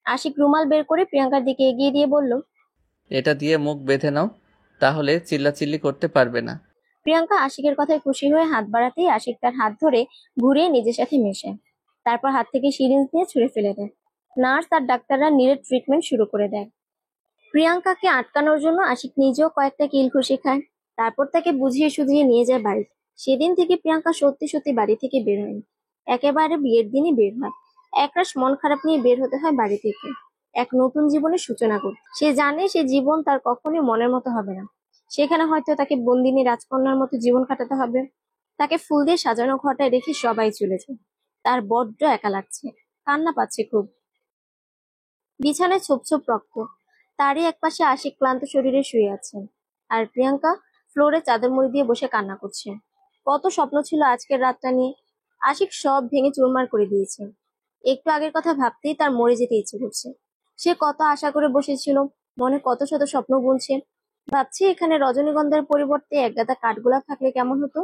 আশিক রুমাল বের করে প্রিয়াঙ্কার দিকে এগিয়ে দিয়ে বলল, এটা দিয়ে মুখ বেঁধে নাও, তাহলে চিল্লাচিল্লি করতে পারবে না। প্রিয়াঙ্কা আশিকের কথায় খুশি হয়ে হাত বাড়াতেই আশিক তার হাত ধরে ঘুরিয়ে নিজের সাথে মেশে। তারপর হাত থেকে সিরিঞ্জ নিয়ে ছুঁড়ে ফেলে দেয়। নার্স আর ডাক্তাররা নীরের ট্রিটমেন্ট শুরু করে দেয়। প্রিয়াঙ্কাকে আটকানোর জন্য আশিক নিজেও কয়েকটা কিল ঘুষি খায়। তারপর তাকে বুঝিয়ে সুঝিয়ে নিয়ে যায় বাড়ি। সেদিন থেকে প্রিয়াঙ্কা সত্যি সত্যি বাড়ি থেকে বের হয়নি। একেবারে বিয়ের দিনই বের হয়। একরাশ মন খারাপ নিয়ে বের হতে হয় বাড়ি থেকে, এক নতুন জীবনের সূচনা করতে। সে জানে সে জীবন তার কখনোই মনের মতো হবে না। সেখানে হয়তো তাকে বন্দিনী রাজকন্যার মতো জীবন কাটাতে হবে। তাকে ফুল দিয়ে সাজানো ঘরটায় রেখে সবাই চলে যায়। তার বড্ড একা লাগছে, কান্না পাচ্ছে খুব। বিছানায় ছোপ ছোপ রক্ত। তারই একপাশে আশিক ক্লান্ত শরীরে শুয়ে আছেন। আর প্রিয়াঙ্কা ফ্লোরে চাদর মুড়ি দিয়ে বসে কান্না করছে। কত স্বপ্ন ছিল আজকের রাতটা নিয়ে। আশিক সব ভেঙে চুরমার করে দিয়েছে। একটু আগের কথা ভাবতেই তার মরে যেতে ইচ্ছে করছে। সে কত আশা করে বসেছিল, মনে কত শত স্বপ্ন বুনছে। ভাবছি এখানে রজনীগন্ধার পরিবর্তে একগাদা কাঠগোলাপ থাকলে কেমন হতো।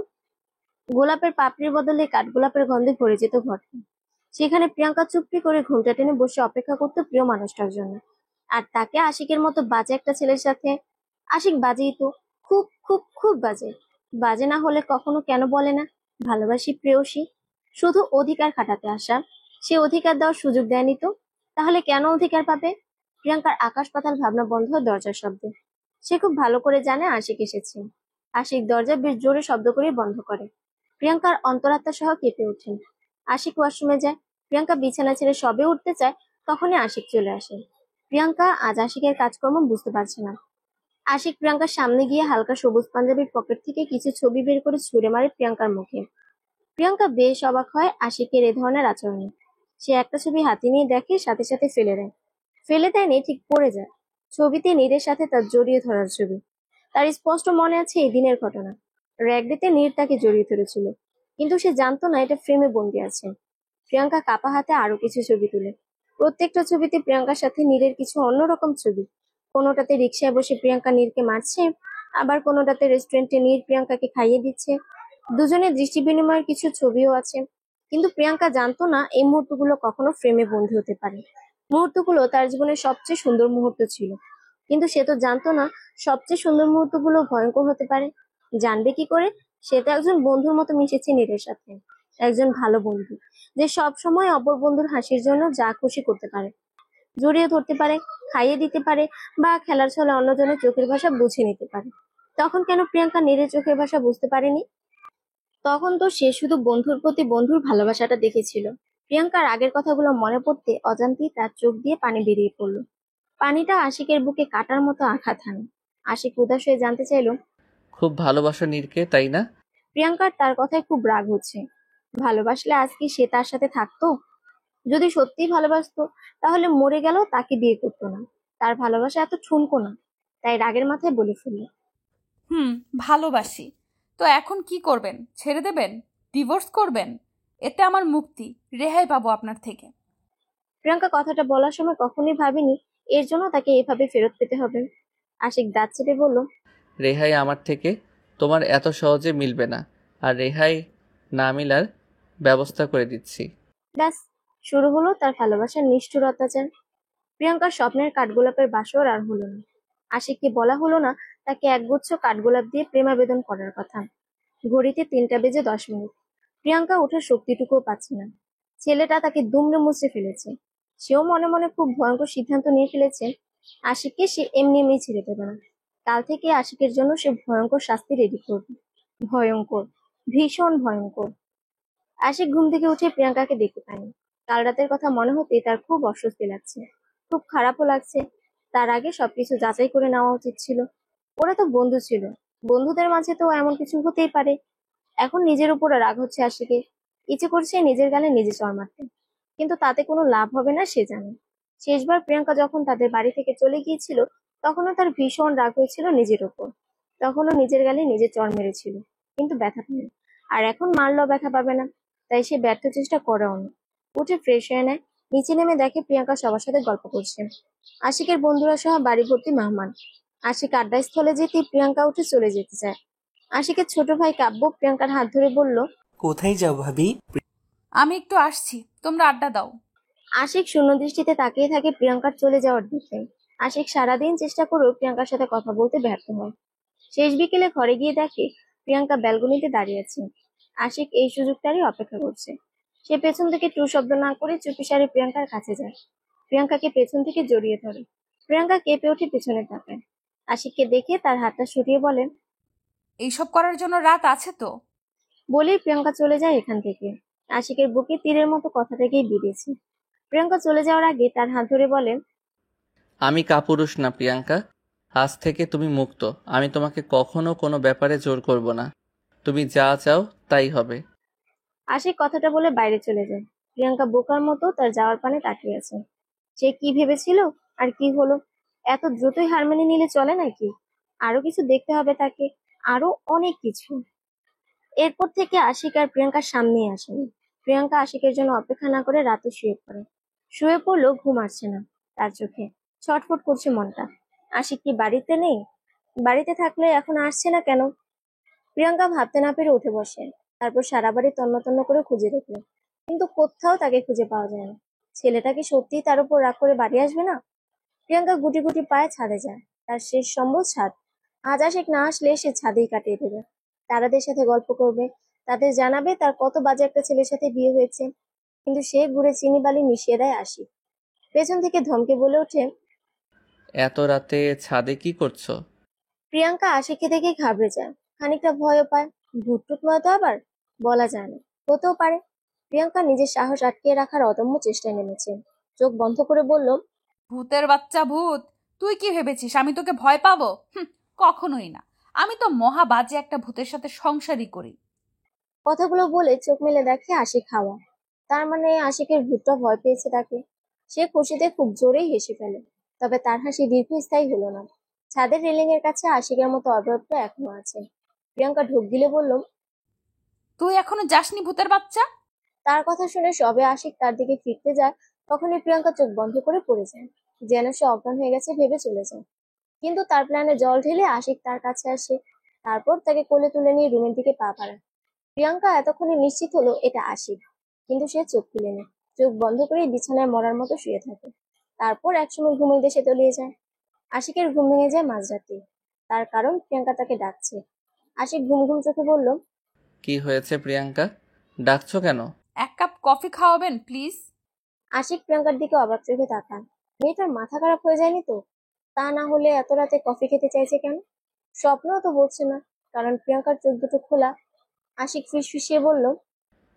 গোলাপের পাপড়ির বদলে কাঠগোলাপের গন্ধে ভরে যেত ঘরটা। সেখানে প্রিয়াঙ্কা চুপটি করে ঘুমটা টেনে বসে অপেক্ষা করতো প্রিয় মানুষটার জন্য। আর তাকে আশিকের মতো বাজে একটা ছেলের সাথে। আশিক বাজেই তো, খুব খুব খুব বাজে। বাজে না হলে কখনো কেন বলে না ভালোবাসি প্রেয়সী? শুধু অধিকার খাটাতে আসা। সে অধিকার দেওয়ার সুযোগ দেয়নি তো, তাহলে কেন অধিকার পাবে? প্রিয়াঙ্কার আকাশ পাতাল ভাবনা বন্ধ হয় দরজার শব্দে। সে খুব ভালো করে জানে আশিক এসেছে। আশিক দরজা বেশ জোরে শব্দ করে বন্ধ করে। প্রিয়াঙ্কার অন্তরাত্মা সহ কেঁপে ওঠেন। আশিক ওয়াশরুমে যায়। প্রিয়াঙ্কা বিছানা ছেড়ে সবে উঠতে চায়, তখনই আশিক চলে আসে। প্রিয়াঙ্কা আজ আশিকের কাজকর্ম বুঝতে পারছে না। আশিক প্রিয়াঙ্কার সামনে গিয়ে হালকা সবুজ পাঞ্জাবির পকেট থেকে কিছু ছবি বের করে ছুঁড়ে মারে প্রিয়াঙ্কার মুখে। প্রিয়াঙ্কা বেশ অবাক হয় আশিকের এ ধরনের আচরণে। সে একটা ছবি হাতে নিয়ে দেখে, সাথে সাথে ফেলে দেয়। ফেলে দেয়নি, ঠিক পড়ে যায়। ছবিতে নীরের সাথে তার জড়িয়ে ধরার ছবি। তার স্পষ্ট মনে আছে এই দিনের ঘটনা। র্যাগ দিতে নীর তাকে জড়িয়ে ধরেছিল, কিন্তু সে জানতো না এটা ফ্রেমে বন্দি আছে। প্রিয়াঙ্কা কাপা হাতে আরো কিছু ছবি তুলে। প্রত্যেকটা ছবিতে প্রিয়াঙ্কার সাথে নীরের কিছু অন্যরকম ছবি। কোনোটাতে রিক্সায় বসে প্রিয়াঙ্কা নীরকে মারছে, আবার কোনোটাতে রেস্টুরেন্টে নীর প্রিয়াঙ্কাকে খাইয়ে দিচ্ছে। দুজনের দৃষ্টি বিনিময়ের কিছু ছবিও আছে। কিন্তু প্রিয়াঙ্কা জানতো না এই মুহূর্তগুলো কখনো ফ্রেমে বন্দী হতে পারে। মুহূর্তগুলো তার জীবনের সবচেয়ে সুন্দর মুহূর্ত ছিল। কিন্তু সে তো জানতো না সবচেয়ে সুন্দর মুহূর্তগুলো ভয়ঙ্কর হতে পারে। জানবে কি করে? সে তো একজন বন্ধুর মতো মিশেছে নীরের সাথে, একজন ভালো বন্ধু, যে সব সময় অপর বন্ধুর হাসির জন্য যা খুশি করতে পারে, জড়িয়ে ধরতে পারে, খাইয়ে দিতে পারে, বা খেলার ছলে অন্যজনের চোখের ভাষা বুঝে নিতে পারে। তখন কেন প্রিয়াঙ্কা নীরের চোখের ভাষা বুঝতে পারেনি? তখন তো সে শুধু বন্ধুর প্রতি বন্ধুর ভালোবাসাটা দেখেছিল। প্রিয়াঙ্কার আগের কথাগুলো মনে পড়তে অজান্তেই তার চোখ দিয়ে পানি বেরিয়ে পড়লো। পানিটা আশিকের বুকে কাটার মতো আঘাত হানে। আশিক উদাস হয়ে জানতে চাইলো, খুব ভালোবাসো নীরকে, তাই না? প্রিয়াঙ্কার তার কথায় খুব রাগ হচ্ছে। ভালোবাসলে আজ কি সে তার সাথে থাকতো? যদি সত্যিই ভালোবাসতো তাহলে মরে গেল তাকে বিয়ে করতো না। তার ভালোবাসা এত ঠুনকো না। তাই রাগের মাথায় বলে ফেলল, ভালোবাসি। তো এখন কি করবেন? ছেড়ে দেবেন? ডিভোর্স করবেন? এতে আমার মুক্তি, রেহাই পাবো আপনার থেকে। প্রিয়াঙ্কা কথাটা বলার সময় কখনোই ভাবেনি এর জন্য তাকে এভাবে ফেরত পেতে হবে। আশিক দাঁত চেপে বলল, রেহাই আমার থেকে তোমার এত সহজে মিলবে না, আর রেহাই না মিলার ব্যবস্থা করে দিচ্ছি। ব্যাস, শুরু হলো তার ভালোবাসার নিষ্ঠুর অত্যাচার। প্রিয়াঙ্কার স্বপ্নের কাঠগোলাপের বাসর আর হলো না। আশিককে বলা হলো না তাকে একগুচ্ছ কাঠগোলাপ দিয়ে প্রেমাবেদন করার কথা। ঘড়িতে 3:10 প্রিয়াঙ্কা ওঠার শক্তিটুকুও পাচ্ছে না। ছেলেটা তাকে দুমড়ে মুচড়ে ফেলেছে। সেও মনে মনে খুব ভয়ঙ্কর সিদ্ধান্ত নিয়ে ফেলেছে, আশিককে সে এমনি এমনি ছেড়ে দেবে না। কাল থেকে আশিকের জন্য সে ভয়ঙ্কর শাস্তি রেডি করবে। ভয়ঙ্কর, ভীষণ ভয়ঙ্কর। আশিক ঘুম থেকে উঠে প্রিয়াঙ্কাকে দেখতে পায়নি। কাল রাতের কথা মনে হতেই তার খুব অস্বস্তি লাগছে, খুব খারাপও লাগছে। তার আগে সবকিছু যাচাই করে নেওয়া উচিত ছিল। ওরা তো বন্ধু ছিল, বন্ধুদের মাঝে তো এমন কিছু হতেই পারে। এখন নিজের উপরে রাগ হচ্ছে আশিকের। ইচ্ছে করছে নিজের গালে নিজে চড় মারতে, কিন্তু তাতে কোনো লাভ হবে না সে জানে। শেষবার প্রিয়াঙ্কা যখন তাদের বাড়ি থেকে চলে গিয়েছিল তখনও তার ভীষণ রাগ হয়েছিল নিজের ওপর। তখনও নিজের গালে নিজে চড় মেরেছিল, কিন্তু ব্যথা পায়নি। আর এখন মারলেও ব্যথা পাবে না, তাই সে ব্যর্থ চেষ্টা করেও না। উঠে ফ্রেশ হয়ে নেয়, নিচে নেমে দেখে প্রিয়াঙ্কা সবার সাথে গল্প করছে। আশিকের বন্ধুরা সহ বাড়ি ভর্তি মেহমান। আশিক আড্ডাস্থলে যেতেই প্রিয়াঙ্কা উঠে চলে যেতে চায়। আশিকের ছোট ভাই কাব্য প্রিয়াঙ্কার হাত ধরে বলল, কোথায় যাও ভাবি? আমি একটু আসছি, তোমরা আড্ডা দাও। আশিক শূন্য দৃষ্টিতে তাকিয়ে থাকে প্রিয়াঙ্কার চলে যাওয়ার দিকে। আশিক সারাদিন চেষ্টা করেও প্রিয়াঙ্কার সাথে কথা বলতে ব্যর্থ হয়। শেষ বিকেলে ঘরে গিয়ে দেখে প্রিয়াঙ্কা ব্যালকনিতে দাঁড়িয়ে আছে। আশিক এই সুযোগটারই অপেক্ষা করছে। সে পেছন থেকে টু শব্দ না করে চুপিসারে প্রিয়াঙ্কার কাছে যায়। প্রিয়াঙ্কাকে পেছন থেকে জড়িয়ে ধরে। প্রিয়াঙ্কা কেঁপে ওঠে পেছনে তাকায়। আশিককে দেখে তার হাতটা সরিয়ে বলে, এইসব করার জন্য রাত আছে তো। বলেই প্রিয়াঙ্কা চলে যায় এখান থেকে। আশিকের বুকে তীরের মতো কথাটাকেই বিঁধেছে। প্রিয়াঙ্কা চলে যাওয়ার আগে তার হাত ধরে বলে, আমি কাপুরুষ না প্রিয়াঙ্কা, আজ থেকে তুমি মুক্ত। আমি তোমাকে কখনো কোনো ব্যাপারে জোর করব না। তুমি যা চাও তাই হবে। আশিক কথাটা বলে বাইরে চলে যায়। প্রিয়াঙ্কা বোকার মতো তার যাওয়ার পানে তাকিয়ে আছে। সে কি ভেবেছিল আর কি হলো? এত দ্রুতই হার মেনে নিলে চলে নাকি? আরো কিছু দেখতে হবে তাকে, আরো অনেক কিছু। এরপর থেকে আশিক আর প্রিয়াঙ্কার সামনেই আসেনি। প্রিয়াঙ্কা আশিকের জন্য অপেক্ষা না করে রাতে শুয়ে পড়ে। শুয়ে পড়লেও ঘুম আসছে না তার চোখে। ছটফট করছে মনটা। আশিক কি বাড়িতে নেই? বাড়িতে থাকলে এখন আসছে না কেন? প্রিয়াঙ্কা ভাবতে না পেরে উঠে বসে। তারপর সারা বাড়ি তন্ন তন্ন করে খুঁজে দেখলো, কিন্তু কোথাও তাকে খুঁজে পাওয়া যায় না। ছেলেটা কি সত্যিই তার উপর রাগ করে বাড়ি আসবে না? প্রিয়াঙ্কা গুটি গুটি পায়ে ছাদে যায়। তার শেষ সম্বল ছাদ। আজ আশিক না আসলে সে ছাদেই কাটিয়ে দেবে। তারাদের সাথে গল্প করবে, তাদের জানাবে তার কত বাজে একটা ছেলের সাথে বিয়ে হয়েছে। কিন্তু সে ঘুরে চিনি বালি মিশিয়ে দেয় আশিক। পেছন থেকে ধমকে বলে ওঠে, এত রাতে ছাদে কি করছো? প্রিয়াঙ্কা আশিককে দেখে ঘাবড়ে যায়, খানিকটা ভয়ও পায়। ভূত টুত নয়তো আবার, বলা যায় না, হতেও পারে। প্রিয়াঙ্কা নিজের সাহস আটকিয়ে রাখার অদম্য চেষ্টায় নেমেছে। চোখ বন্ধ করে বলল, ভূতের বাচ্চা ভূত, তুই কি ভেবেছিস আমি তোকে ভয় পাবো? কখনোই না। আমি তো মহা বাজে একটা ভূতের সাথে সংসারই করি। কথাগুলো বলে চোখ মেলে দেখে আশিক হাওয়া। তার মানে আশিকের ভূতটা ভয় পেয়েছে তাকে। সে খুশিতে খুব জোরেই হেসে ফেলে। তবে তার হাসি দীর্ঘস্থায়ী হলো না। ছাদের রেলিং এর কাছে আশিকের মতো অবয়বটা এখনো আছে। প্রিয়াঙ্কা ঢোক গিলে বলল, তুই এখনো যাসনি ভূতের বাচ্চা? তার কথা শুনে সবে আশিক তার দিকে ফিরতে যায়, তখনই প্রিয়াঙ্কা চোখ বন্ধ করে পড়ে যায়। যেন সে অজ্ঞান হয়ে গেছে ভেবে চলে যায়। কিন্তু তার প্ল্যানে জল ঢেলে আশিক তার কাছে আসে। তারপর তাকে কোলে তুলে নিয়ে রুমের দিকে পা বাড়ায়। প্রিয়াঙ্কা এতক্ষণে নিশ্চিত হলো এটা আশিক, কিন্তু সে চোখ খুলে নেয়। চোখ বন্ধ করে বিছানায় মরার মতো শুয়ে থাকে। তারপর একসময় ঘুমের দেশে তলিয়ে যায়। আশিকের ঘুম ভেঙে যায় মাঝরাতে। তার কারণ প্রিয়াঙ্কা তাকে ডাকছে। আশিক ঘুম ঘুম চোখে বলল, কি হয়েছে প্রিয়াঙ্কা, ডাকছো কেন? এক কাপ কফি খাওয়াবেন প্লিজ? আশিক প্রিয়াঙ্কার দিকে অবাক চোখে তাকান। মেয়েটার মাথা খারাপ হয়ে যায়নি তো? তা না হলে এত রাতে কফি খেতে চাইছে কেন? স্বপ্নও তো বলছে না, কারণ প্রিয়াঙ্কার চোখ দুটো খোলা। আশিক ফিসফিসিয়ে বলল।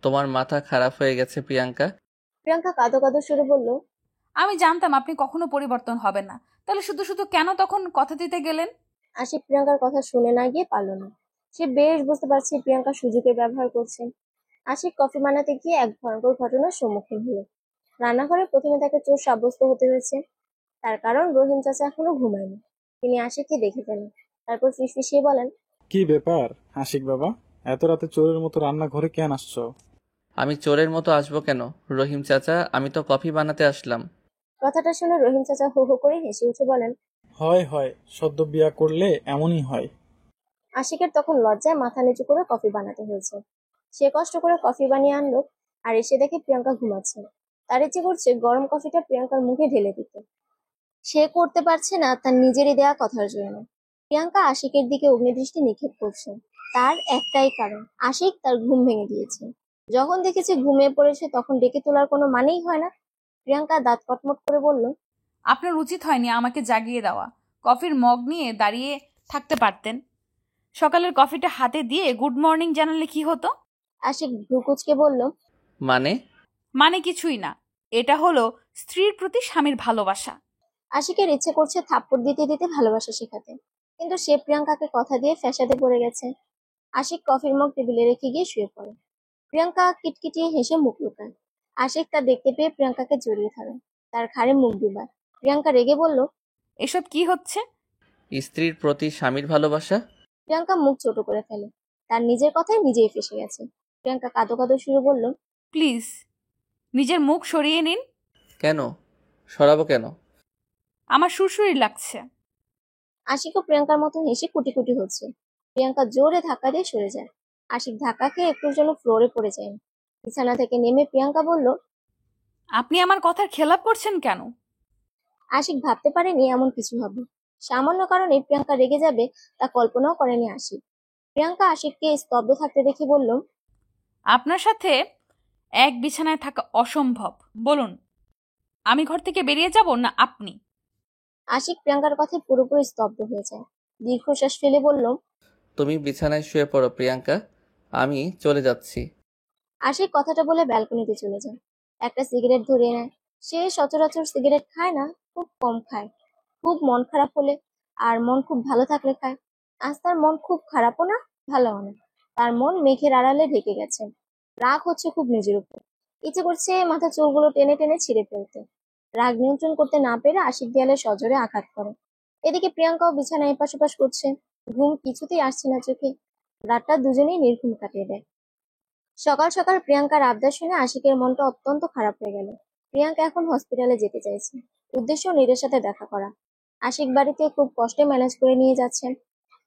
তোমার মাথা খারাপ হয়ে গেছে প্রিয়াঙ্কা। প্রিয়াঙ্কা কাঁদো কাঁদো সুরে বলল, আমি জানতাম আপনি কখনো পরিবর্তন হবেন না, তাহলে শুধু শুধু কেন তখন কথা দিতে গেলেন? আশিক প্রিয়াঙ্কার কথা শুনে না গিয়ে পারল না। সে বেশ বুঝতে পারছে প্রিয়াঙ্কা সুযোগের ব্যবহার করছে। আশিক কফি বানাতে গিয়ে এক ভয়ঙ্কর ঘটনার সম্মুখীন হলো। রান্নাঘরে প্রথমে তাকে চোর সাব্যস্ত হতে হয়েছে। তার কারণ রহিম চাচা এখনো ঘুমায়নি। তিনি আশিককে দেখে ফেলেন। তারপর ফিসফিসিয়ে বলেন, কি ব্যাপার আশিক বাবা, এত রাতে চোরের মতো রান্নাঘরে কেন আসছো? আমি চোরের মতো আসবো কেন রহিম চাচা, আমি তো কফি বানাতে আসলাম। কথাটা শুনে রহিম চাচা হো হো করে হেসে উঠে বলেন। হয় হয়, সদ্য বিয়া করলে এমনই হয়। আশিকের তখন লজ্জায় মাথা নিচু করে কফি বানাতে হয়েছে। সে কষ্ট করে কফি বানিয়ে আনলো, আর এসে দেখে প্রিয়াঙ্কা ঘুমাচ্ছে। তার ইচ্ছে করছে গরম কফিটা প্রিয়াঙ্কার মুখে ঢেলে দিতে। সে করতে পারছে না তার নিজেরই দেয়া কথার জন্য। প্রিয়াঙ্কা আশিকের দিকে অগ্নিদৃষ্টি নিক্ষেপ করছে। তার একটাই কারণ, আশিক তার ঘুম ভেঙে দিয়েছে। যখন দেখেছে ঘুমিয়ে পড়েছে তখন ডেকে তোলার কোনো মানেই হয় না। প্রিয়াঙ্কা দাঁত কটমট করে বলল, আপনার উচিত হয়নি আমাকে জাগিয়ে দেওয়া। কফির মগ নিয়ে দাঁড়িয়ে থাকতে পারতেন। সকালের কফিটা হাতে দিয়ে গুড মর্নিং জানালে কি হতো? আশিক ভ্রু কুঁচকে বলল, মানে? মানে কিছুই না। এটা হলো স্ত্রীর প্রতি স্বামীর ভালোবাসা। আশিকের ইচ্ছে করছে থাপ্পড় দিতে দিতে ভালোবাসা শেখাতে, কিন্তু সে প্রিয়াঙ্কাকে কথা দিয়ে ফ্যাসাদে পড়ে গেছে। আশিক কফির মগ টেবিলে রেখে গিয়ে শুয়ে পড়ে। প্রিয়াঙ্কা কিটকিটিয়ে হেসে মুখ লুকায়। আশিক তা দেখতে পেয়ে প্রিয়াঙ্কাকে জড়িয়ে ধরে। তার ঘাড়ে মুখ ডুবায়। প্রিয়াঙ্কা রেগে বলল, এসব কি হচ্ছে? স্ত্রীর প্রতি স্বামীর ভালোবাসা? প্রিয়াঙ্কা মুখ ছোট করে ফেলে। তার নিজের কথায় নিজেই ফেঁসে গেছে। প্রিয়াঙ্কা কাঁদো কাঁদো সুরে বলল, প্লিজ নিজের মুখ সরিয়ে নিন। কেন সরাবো কেন? আমার সুরসুরি লাগছে। আশিকও প্রিয়াঙ্কার মতো হেসে কুটি কুটি হচ্ছে। প্রিয়াঙ্কা জোরে ধাক্কা দিয়ে সরে যায়। আশিক ধাক্কা খেয়ে একটুর জন্য ফ্লোরে পড়ে যায়। বিছানা থেকে নেমে প্রিয়াঙ্কা বলল, আপনি আমার কথার খেলাপ করছেন কেন? আশিক ভাবতে পারেনি এমন কিছু হবে। সামান্য কারণে প্রিয়াঙ্কা রেগে যাবে তা কল্পনাও করেনি আশিক। প্রিয়াঙ্কা আশিককে স্তব্ধ থাকতে দেখে বলল, আপনার সাথে এক বিছানায় থাকা অসম্ভব। বলুন, আমি ঘর থেকে বেরিয়ে যাব না আপনি? আশিক প্রিয়াঙ্কার কথায় পুরোপুরি স্তব্ধ হয়ে যায়। দীর্ঘশ্বাস ফেলে বলল, তুমি বিছানায় শুয়ে পড়ো প্রিয়াঙ্কা, আমি চলে যাচ্ছি। আশিক কথাটা বলে ব্যালকনিতে চলে যায়। একটা সিগারেট ধরিয়ে নেয়। সে সচরাচর সিগারেট খায় না, খুব কম খায়। খুব মন খারাপ হলে আর মন খুব ভালো থাকলে খায়। আজ তার মন খুব খারাপও না, ভালোও না। তার মন মেঘের আড়ালে ঢেকে গেছে। রাগ হচ্ছে খুব নিজের উপর। ইচ্ছে করছে মাথা চুলগুলো টেনে টেনে ছিঁড়ে ফেলতে। রাগ নিয়ন্ত্রণ করতে না পেরে আশিক দেয়ালে সজোরে আঘাত করে। এদিকে প্রিয়াঙ্কাও বিছানায় এপাশ ওপাশ করছে। ঘুম কিছুতেই আসছে না চোখে। রাতটা দুজনেই নির্ঘুম কাটিয়ে দেয়। সকাল সকাল প্রিয়াঙ্কার আবদার শুনে আশিকের মনটা অত্যন্ত খারাপ হয়ে গেল। প্রিয়াঙ্কা এখন হসপিটালে যেতে চাইছে। উদ্দেশ্য নীরের সাথে দেখা করা। আশিক বাড়িতে খুব কষ্টে ম্যানেজ করে নিয়ে যাচ্ছেন।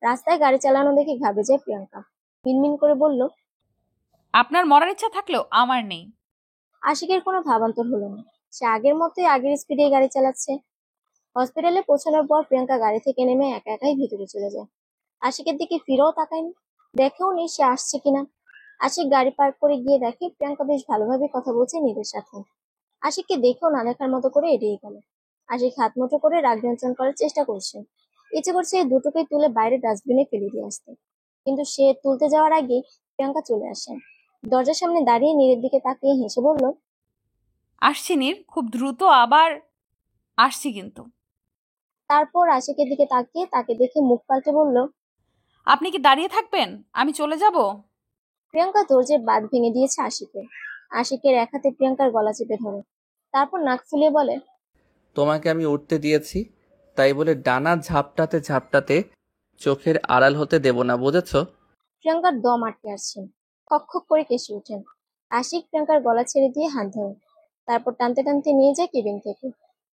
রাস্তায় গাড়ি চালানো দেখে ঘাবড়ে যায় প্রিয়াঙ্কা। মিনমিন করে বলল, আপনার মরার ইচ্ছা থাকলেও আমার নেই। আশিকের কোনো ভাবান্তর হলো না। সে আগের মতোই আগের স্পিডে গাড়ি চালাচ্ছে। হসপিটালে পৌঁছানোর পর প্রিয়াঙ্কা গাড়ি থেকে নেমে একা একাই ভিতরে চলে যায়। আশিকের দিকে ফিরেও তাকায়নি, দেখেও নি সে আসছে কিনা। আশিক গাড়ি পার্ক করে গিয়ে দেখে প্রিয়াঙ্কা বেশ ভালোভাবে কথা বলছে নীরের সাথে। আশিককে দেখেও না দেখার মতো করে এড়িয়ে গেল। আশিক হাত মুঠো করে রাগ নিয়ন্ত্রণ করার চেষ্টা করছে। ইচ্ছে করছে এই দুটোকে তুলে বাইরে ডাস্টবিনে ফেলে দিয়ে আসতে, কিন্তু সে তুলতে যাওয়ার আগেই প্রিয়াঙ্কা চলে আসেন। দরজার সামনে দাঁড়িয়ে নীরের দিকে তাকিয়ে হেসে বলল, আসছি নীর, খুব দ্রুত আবার আসছি কিন্তু। তারপর আশিকের দিকে তাকিয়ে তাকে দেখে মুখ পাল্টে বলল, আপনি কি দাঁড়িয়ে থাকবেন? আমি চলে যাব। প্রিয়াঙ্কা ধৈর্যের বাঁধ ভেঙে দিয়েছে আশিকের। আশিকের এক হাতে প্রিয়াঙ্কার গলা চেপে ধরে। তারপর নাক ফুলিয়ে বলে, তোমাকে আমি উঠতে দিয়েছি, তাই বলে ডানা ঝাপটাতে ঝাপটাতে চোখের আড়াল হতে দেব না, বুঝেছো? প্রিয়াঙ্কার দম আটকে আসছে। খক খক করে কেসে ওঠেন। আশিক প্রিয়াঙ্কার গলা ছেড়ে দিয়ে হাত ধরে। তারপর টানতে টানতে নিয়ে যায় কেবিন থেকে।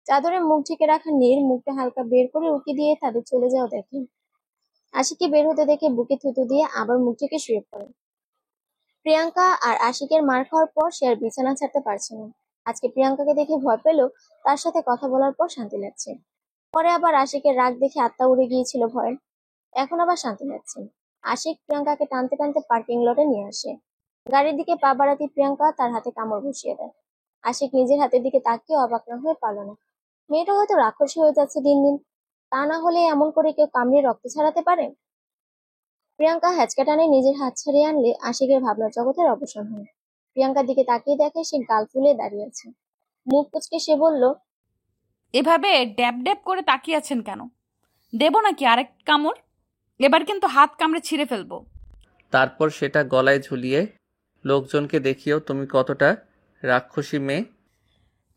চাদরে মুখ ঢেকে রাখা নীর মুখটা হালকা বের করে উকি দিয়ে তাদের চলে যাওয়া দেখেন। আশিককে বের হতে দেখে বুকে থুতু দিয়ে আবার মুখ ঢেকে শুয়ে পড়ে। প্রিয়াঙ্কা আর আশিকের মার খাওয়ার পর সে আর বিছানা ছাড়তে পারছে না। আজকে প্রিয়াঙ্কাকে দেখে ভয় পেলেও তার সাথে কথা বলার পর শান্তি লাগছে। পরে আবার আশিকের রাগ দেখে আত্মা উড়ে গিয়েছিল ভয়ে। এখন আবার শান্তি লাগছে। আশিক প্রিয়াঙ্কাকে টানতে টানতে পার্কিং লটে নিয়ে আসে। গাড়ির দিকে পা বাড়াতে প্রিয়াঙ্কা তার হাতে কামড় বসিয়ে দেয়। আশিক নিজের হাতের দিকে তাকিয়ে অবাক না হয়ে পারল না। মেয়েটা হয়তো রাক্ষসী হয়ে যাচ্ছে দিন দিন। তা না হলে এমন করে কেউ কামড়ে রক্ত ছাড়াতে পারে? প্রিয়াঙ্কা হ্যাচকা টানে নিজের হাত ছাড়িয়ে আনলে আশিকের ভাবনার জগতের অবসান হয়। প্রিয়াঙ্কার দিকে তাকিয়ে দেখে সে গাল ফুলে দাঁড়িয়ে আছে। মুখ কুচকে সে বলল, এভাবে ড্যাব ড্যাব করে তাকিয়ে আছেন কেন? দেব নাকি আরেক কামড়? এবার কিন্তু হাত কামড়ে ছিঁড়ে ফেলবো। তারপর সেটা গলায় ঝুলিয়ে লোকজনকে দেখিও তুমি কতটা রাক্ষসী মেয়ে।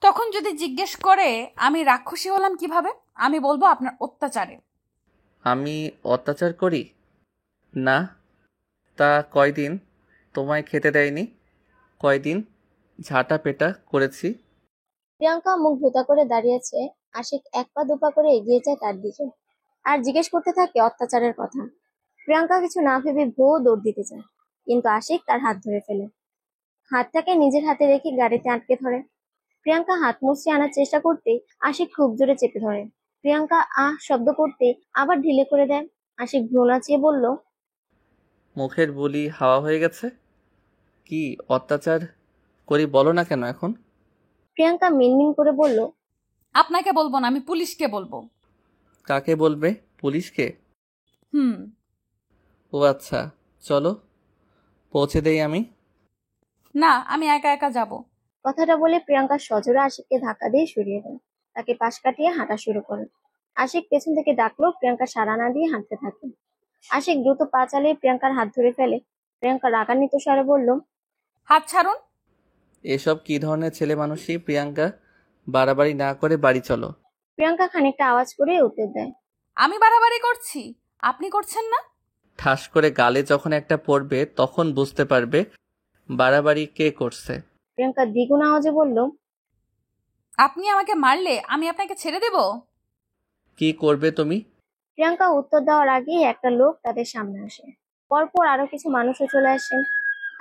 তখন যদি জিজ্ঞেস করে আমি রাক্ষসী হলাম কিভাবে, আমি বলবো আপনার অত্যাচারে। আমি অত্যাচার করি না? তা কয়দিন তোমায় খেতে দেয়নি? কয়দিন ঝাঁটা পেটা করেছি? প্রিয়াঙ্কা মুখ ভোতা করে দাঁড়িয়েছে। আশিক এক পা দুপা করে এগিয়ে যায় তার দিকে আর জিজ্ঞেস করতে থাকে অত্যাচারের কথা। প্রিয়াঙ্কা কিছু না ভেবে ভুয়ো দৌড় দিতে চায়, কিন্তু আশিক তার হাত ধরে ফেলে। হাতটাকে নিজের হাতে রেখে গাড়িতে আটকে ধরে। প্রিয়াঙ্কা হাত মুছড়ে আনার চেষ্টা করতেই আশিক খুব জোরে চেপে ধরে। প্রিয়াঙ্কা আহ শব্দ করতে আবার ঢিলে করে দেয়। আশিক ভ্রু নাচিয়ে বলল, মুখের বুলি হাওয়া হয়ে গেছে। কি অত্যাচার করি বলো না কেন এখন? প্রিয়াঙ্কা মিনমিন করে বলল, আপনাকে বলবো না, আমি পুলিশকে বলবো। কাকে বলবে? পুলিশকে? হুম। ও আচ্ছা, চলো পৌঁছে দেই আমি। না, আমি একা একা যাব। কথাটা বলে প্রিয়াঙ্কা সজোরে আশিককে ধাক্কা দিয়ে সরিয়ে দেয়। তাকে পাশ কাটিয়ে হাঁটা শুরু করে। আশিক পেছন থেকে ডাকলো, প্রিয়াঙ্কা সাড়া না দিয়ে হাঁটতে থাকে। আশিক দ্রুত পা চালিয়ে প্রিয়াঙ্কার হাত ধরে ফেলে। প্রিয়াঙ্কা রাগান্বিত স্বরে বলল, হাত ছাড়ুন। এসব কি ধরনের ছেলে মানুষই? প্রিয়াঙ্কা, বাড়াবাড়ি না করে বাড়ি চলো। প্রিয়াঙ্কা খানিকটা আওয়াজ করে উত্তর দেয়, আমি বাড়াবাড়ি করছি, আপনি করছেন না? ঠাস করে গালে যখন একটা পড়বে তখন বুঝতে পারবে বাড়াবাড়ি কে করছে। প্রিয়াঙ্কা দ্বিগুণ আওয়াজে বলল, আপনি আমাকে মারলে আমি আপনাকে ছেড়ে দেব? কি করবে তুমি? প্রিয়াঙ্কা উত্তর দেওয়ার আগেই একটা লোক তাদের সামনে আসে। পরপর আরো কিছু মানুষও চলে আসেন।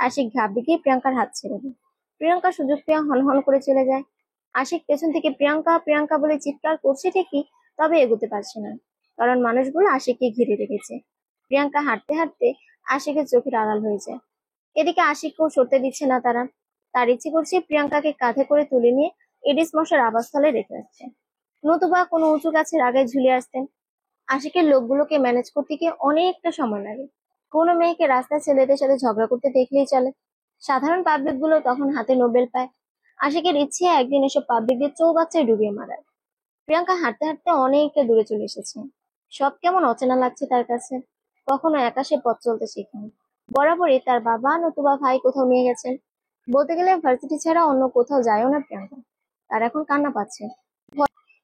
আশিক ঘাবড়ে গিয়ে প্রিয়াঙ্কার হাত ছেড়ে দেয়। প্রিয়াঙ্কা সুযোগ পেয়ে হনহন করে চলে যায়। আশিক পেছন থেকে প্রিয়াঙ্কা প্রিয়াঙ্কা বলে চিৎকার করছে ঠিকই, তবে এগোতে পারছে না, কারণ মানুষগুলো আশিককে ঘিরে রেখেছে। প্রিয়াঙ্কা হাঁটতে হাঁটতে আশিকের চোখের আড়াল হয়ে যায়। এদিকে আশিককেও সরতে দিচ্ছে না তারা। তার ইচ্ছে করছে প্রিয়াঙ্কাকে কাঁধে করে তুলে নিয়ে এডিস মশার আবাসস্থলে রেখে আসছে, নতুবা কোনো উঁচু গাছের আগায় ঝুলে আসতেন। আশিকের লোকগুলোকে ম্যানেজ করতে গিয়ে অনেকটা সময় লাগে। কোনো মেয়েকে রাস্তায় ছেলেদের সাথে ঝগড়া করতে দেখলেই চলে। সাধারণ পাবলিক গুলো তখন হাতে নোবেল পায়। আশিকের ইচ্ছে একদিন এসব পাবলিকদের চৌবাচ্চায় ডুবিয়ে মারার। প্রিয়াঙ্কা হাঁটতে হাঁটতে অনেকটা দূরে চলে এসেছে। সব কেমন অচেনা লাগছে তার কাছে। কখনো একা সে পথ চলতে শেখেনি। বরাবরই তার বাবা নতুবা ভাই কোথাও নিয়ে গেছেন। বলতে গেলে ভার্সিটি ছাড়া অন্য কোথাও যায়ও না প্রিয়াঙ্কা। তার এখন কান্না পাচ্ছে,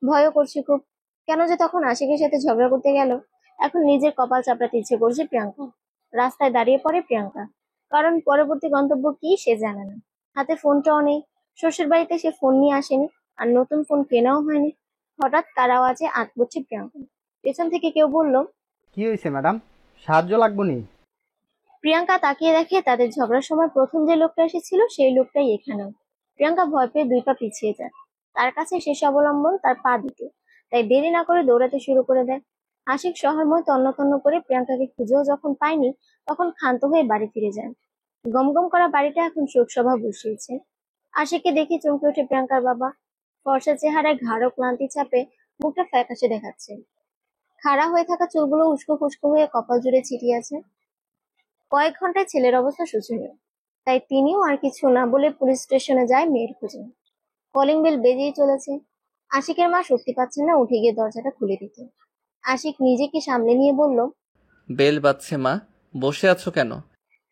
ভয়ও করছে খুব। কেন যে তখন আশিকের সাথে ঝগড়া করতে গেল। এখন নিজের কপাল চাপড়াতে ইচ্ছে করছে প্রিয়াঙ্কা। রাস্তায় দাঁড়িয়ে পড়ে প্রিয়াঙ্কা, কারণ পরবর্তী গন্তব্য কি সে জানে না। হাতে ফোনটাও নেই। শ্বশুর বাড়িতে সে ফোন নিয়ে আসেনি, আর নতুন ফোন কেনাও হয়নি। হঠাৎ কার আওয়াজে আঁতকে প্রিয়াঙ্কা। পেছন থেকে কেউ বলল, কি হয়েছে ম্যাডাম, সাহায্য লাগবে নি? প্রিয়াঙ্কা তাকিয়ে দেখে তাদের ঝগড়ার সময় প্রথম যে লোকটা এসেছিল সেই লোকটাই এখানেও। প্রিয়াঙ্কা ভয় পেয়ে 2 পা পিছিয়ে যায়। তার কাছে শেষ অবলম্বন তার পা দুটো, তাই দেরি না করে দৌড়াতে শুরু করে দেয়। আশিক শহরময় তন্ন তন্ন করে প্রিয়াঙ্কাকে খুঁজেও যখন পায়নি, তখন ক্ষান্ত হয়ে বাড়ি ফিরে যায়। গমগম করা বাড়িটা এখন শোকসভা বসিয়েছে। আশিককে দেখে চমকে ওঠে প্রিয়াঙ্কার বাবা। ফর্সা চেহারায় ঘাড় ও ক্লান্তি চাপে, মুখটা ফ্যাকাশে দেখাচ্ছে। খাড়া হয়ে থাকা চুলগুলো উস্কো খুস্কো হয়ে কপাল জুড়ে ছিটিয়ে আছে। কয়েক ঘন্টায় ছেলের অবস্থা শোচনীয়, তাই তিনিও আর কিছু না বলে পুলিশ স্টেশনে যায় মেয়ের খোঁজে। কলিং বেল বেজেই চলেছে। আশিকের মা শক্তি পাচ্ছেন না উঠে গিয়ে দরজাটা খুলে দিতে। আশিক নিজেকে সামলে নিয়ে বলল, বেল বাজছে মা, বসে আছো কেন?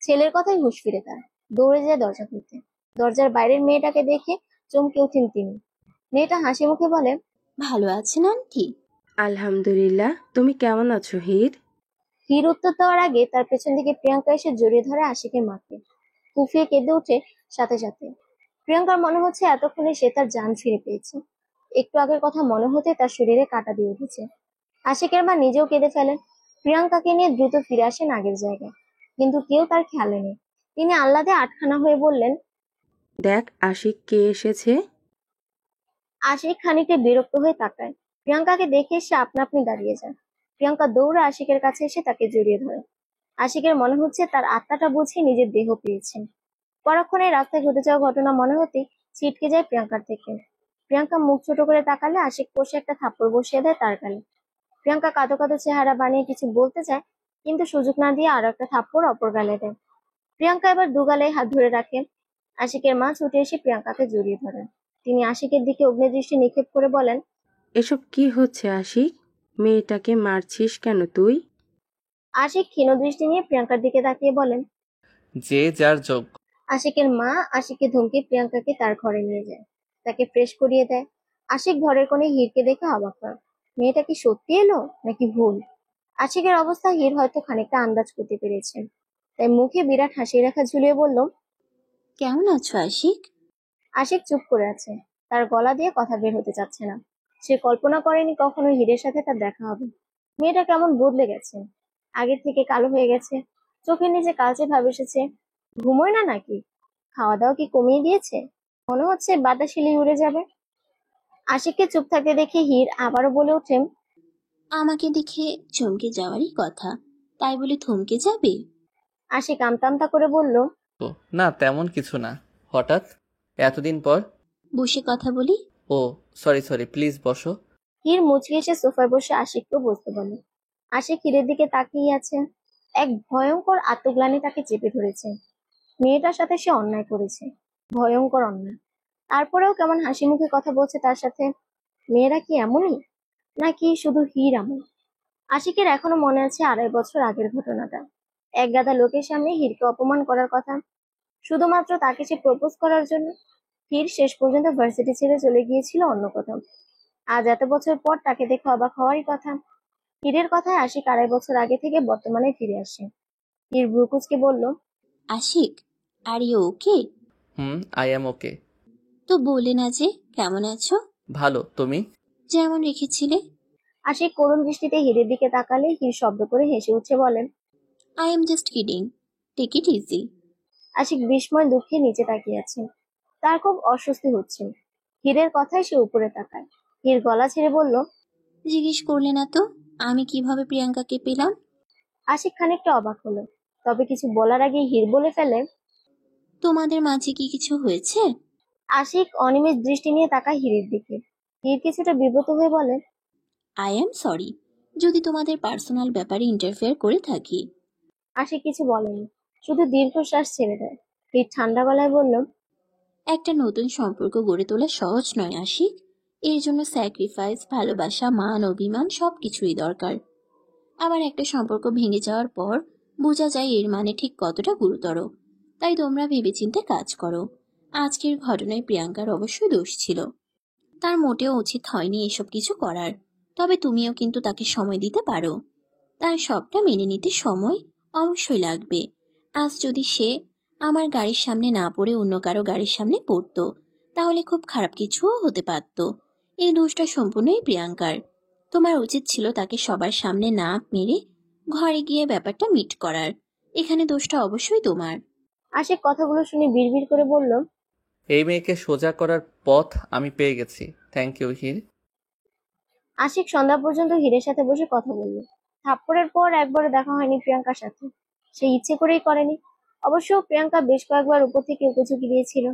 ছেলের কথাই হুঁশ ফিরে তার। দৌড়ে যায় দরজা খুলতে। দরজার বাইরের মেয়েটাকে দেখে চমকে ওঠেন তিনি। মেয়েটা হাসি মুখে বলে, ভালো আছেন আন্টি? আলহামদুলিল্লাহ, তুমি কেমন আছো হির? হির উত্তর দেওয়ার আগে তার পেছন থেকে প্রিয়াঙ্কা এসে জড়িয়ে ধরে আশিকের মাকে। ফুফিয়ে কেঁদে ওঠে সাথে সাথে। প্রিয়াঙ্কার মনে হচ্ছে এতক্ষণে সে তার জান ফিরে পেয়েছে। একটু আগের কথা মনে হতে তার শরীরে কাঁটা দিয়ে উঠেছে। আশিকের মা নিজেও কেঁদে ফেলেন। প্রিয়াঙ্কাকে নিয়ে দ্রুত ফিরে আসেন আগের জায়গায়, কিন্তু কেউ তার খেয়ালে নেই। তিনি আহ্লাদে আটখানা হয়ে বললেন, দেখ আশিক কে এসেছে। আশিক খানিকটা বিরক্ত হয়ে তাকায়। প্রিয়াঙ্কাকে দেখে সে আপনা আপনি দাঁড়িয়ে যায়। প্রিয়াঙ্কা দৌড়ে আশিকের কাছে এসে তাকে জড়িয়ে ধরে। আশিকের মনে হচ্ছে তার আত্মাটা বুঝে নিজের দেহ পেয়েছে। পরক্ষণে রাস্তায় ঘটে যাওয়া ঘটনা মনে হতেই ছিটকে যায় প্রিয়াঙ্কার থেকে। প্রিয়াঙ্কা মুখ ছোট করে তাকালে আশিক কষে একটা থাপ্পড় বসিয়ে দেয় তার গালে। প্রিয়াঙ্কা কাঁদো কাঁদো চেহারা বানিয়ে কিছু বলতে চায়, কিন্তু সুযোগ না দিয়ে আরো একটা থাপ্পড় অপর গালে দেয়। প্রিয়াঙ্কা এবার দু গালে হাত ধরে রাখে। আশিকের মা ছুটে এসে প্রিয়াঙ্কাকে জড়িয়ে ধরেন। তিনি আশিকের দিকে অগ্নিদৃষ্টি নিক্ষেপ করে বলেন, এসব কি হচ্ছে আশিক? মেয়েটাকে মারছিস কেন তুই? আশিক ক্ষীণ দৃষ্টি নিয়ে প্রিয়াঙ্কার দিকে তাকিয়ে বলেন। যে যার যোগ্য। আশিকের মা আশিককে ধমকে প্রিয়াঙ্কাকে তার ঘরে নিয়ে যায়, তাকে ফ্রেশ করিয়ে দেয়। আশিক ঘরের কোণে হীরকে দেখে অবাক হয়। মেয়েটা কি সত্যি এলো নাকি ভুল? আশিকের অবস্থা হীর হয়তো খানিকটা আন্দাজ করতে পেরেছে, তাই মুখে বিরাট হাসি রেখা ঝুলিয়ে বলল। কেমন আছো আশিক? আশিক চুপ করে আছে, তার গলা দিয়ে কথা বের হতে চাচ্ছে না। সে কল্পনা করেনি কখনো হীরের সাথে তার দেখা হবে। মেয়েটা কেমন বদলে গেছে, আগের থেকে কালো হয়ে গেছে, চোখের নিচে কালচে ভাব এসেছে। ঘুমোয় না নাকি? খাওয়া দাওয়া কি কমিয়ে দিয়েছে? মনে হচ্ছে বাতাসিলি উড়ে যাবে। আশিককে চুপ থাকতে দেখে হীর আবারও বলে ওঠেন। আমাকে দেখে চমকে যাওয়ারই কথা, তাই বলে থমকে যাবে? আশিক আমতা আমতা করে বলল। ও না, তেমন কিছু না। হঠাৎ এতদিন পর? বসে কথা বলি। ও সরি প্লিজ বসো। হীর মুচকি এসে সোফায় বসে আশিককে বসতে বলে। আশিক হীরের দিকে তাকিয়ে আছে। এক ভয়ঙ্কর আত্মগ্লানি তাকে চেপে ধরেছে। মেয়েটার সাথে সে অন্যায় করেছে, ভয়ঙ্কর অন্যায়। তারপরেও কেমন হাসি মুখে কথা বলছে তার সাথে। মেয়েরা কি এমনই, নাকি শুধু হীর এমন? আশিকের এখনো মনে আছে 2.5 বছর আগের ঘটনাটা। এক গাদা লোকের সামনে হীরকে অপমান করার কথা, শুধুমাত্র তাকে সে প্রপোজ করার জন্য। হীর শেষ পর্যন্ত ভার্সিটি ছেড়ে চলে গিয়েছিল অন্য কোথাও। আজ এত বছর পর তাকে দেখে অবাক হওয়ারই কথা। হীরের কথায় আশিক 2.5 বছর আগে থেকে বর্তমানে ফিরে আসে। হীর ব্রুকুচকে বলল। Ashik, are you okay? I am okay. তো বলে না যে কেমন আছো। ভালো, তুমি? যেমন রেখেছিলে। আশিক করুণ দৃষ্টিতে হীরের দিকে তাকালে হীর শব্দ করে হেসে উঠে বলেন। I am just kidding, take it easy. Ashik বিস্ময় দুঃখে নিচে তাকিয়ে আছে। তার খুব অস্বস্তি হচ্ছে। হীরের কথায় সে উপরে তাকায়। হীর গলা ছেড়ে বলল। জিজ্ঞেস করলে না তো আমি কিভাবে প্রিয়াঙ্কাকে পেলাম। আশিক খানিকটা অবাক হলো, তবে কিছু বলার আগে হীর বলে ফেলে। তোমাদের মাঝে কি কিছু হয়েছে? আশিক অনিমেষ দৃষ্টি নিয়ে তাকায় হীরের দিকে। হীর কিছুটা বিব্রত হয়ে বলে। আই এম সরি যদি তোমাদের পার্সোনাল ব্যাপারে ইন্টারফেয়ার করে থাকি। আশিক কিছু বলেনি, শুধু দীর্ঘশ্বাস ছেড়ে দেয়। হীর ঠান্ডা গলায় বলল। একটা নতুন সম্পর্ক গড়ে তোলা সহজ নয় আশিক, এর জন্য স্যাক্রিফাইস, ভালোবাসা, মান, অভিমান সবকিছুই দরকার। আবার একটা সম্পর্ক ভেঙে যাওয়ার পর বোঝা যায় এর মানে ঠিক কতটা গুরুতর। তাই তোমরা ভেবেচিন্তে কাজ করো। আজকের ঘটনায় প্রিয়াঙ্কার অবশ্যই দোষ ছিল, তার মোটেও উচিত হয়নি এসব কিছু করার। তবে তুমিও কিন্তু তাকে সময় দিতে পারো। তার সবটা মেনে নিতে সময় অবশ্যই লাগবে। আজ যদি সে আমার গাড়ির সামনে না পড়ে অন্য কারো গাড়ির সামনে পড়তো, তাহলে খুব খারাপ কিছুও হতে পারত। এই দোষটা সম্পূর্ণই প্রিয়াঙ্কার। তোমার উচিত ছিল তাকে সবার সামনে না মেরে ঘরে গিয়ে ব্যাপারটা মিট করার। এখানে দোষটা অবশ্যই তোমার। আশিক কথাগুলো শুনে বিড়বিড় করে বলল। এই মেয়েকে সোজা করার পথ আমি পেয়ে গেছি। Thank you Heer. আশিক সন্ধ্যা পর্যন্ত হীরের সাথে বসে কথা বলল। থাপ্পড়ের পর একবারও দেখা হয়নি প্রিয়াঙ্কার সাথে। সে ইচ্ছে করেই করেনি। অবশ্য প্রিয়াঙ্কা বেশ কয়েকবার উপর থেকে উপঝুঁকি দিয়েছিল।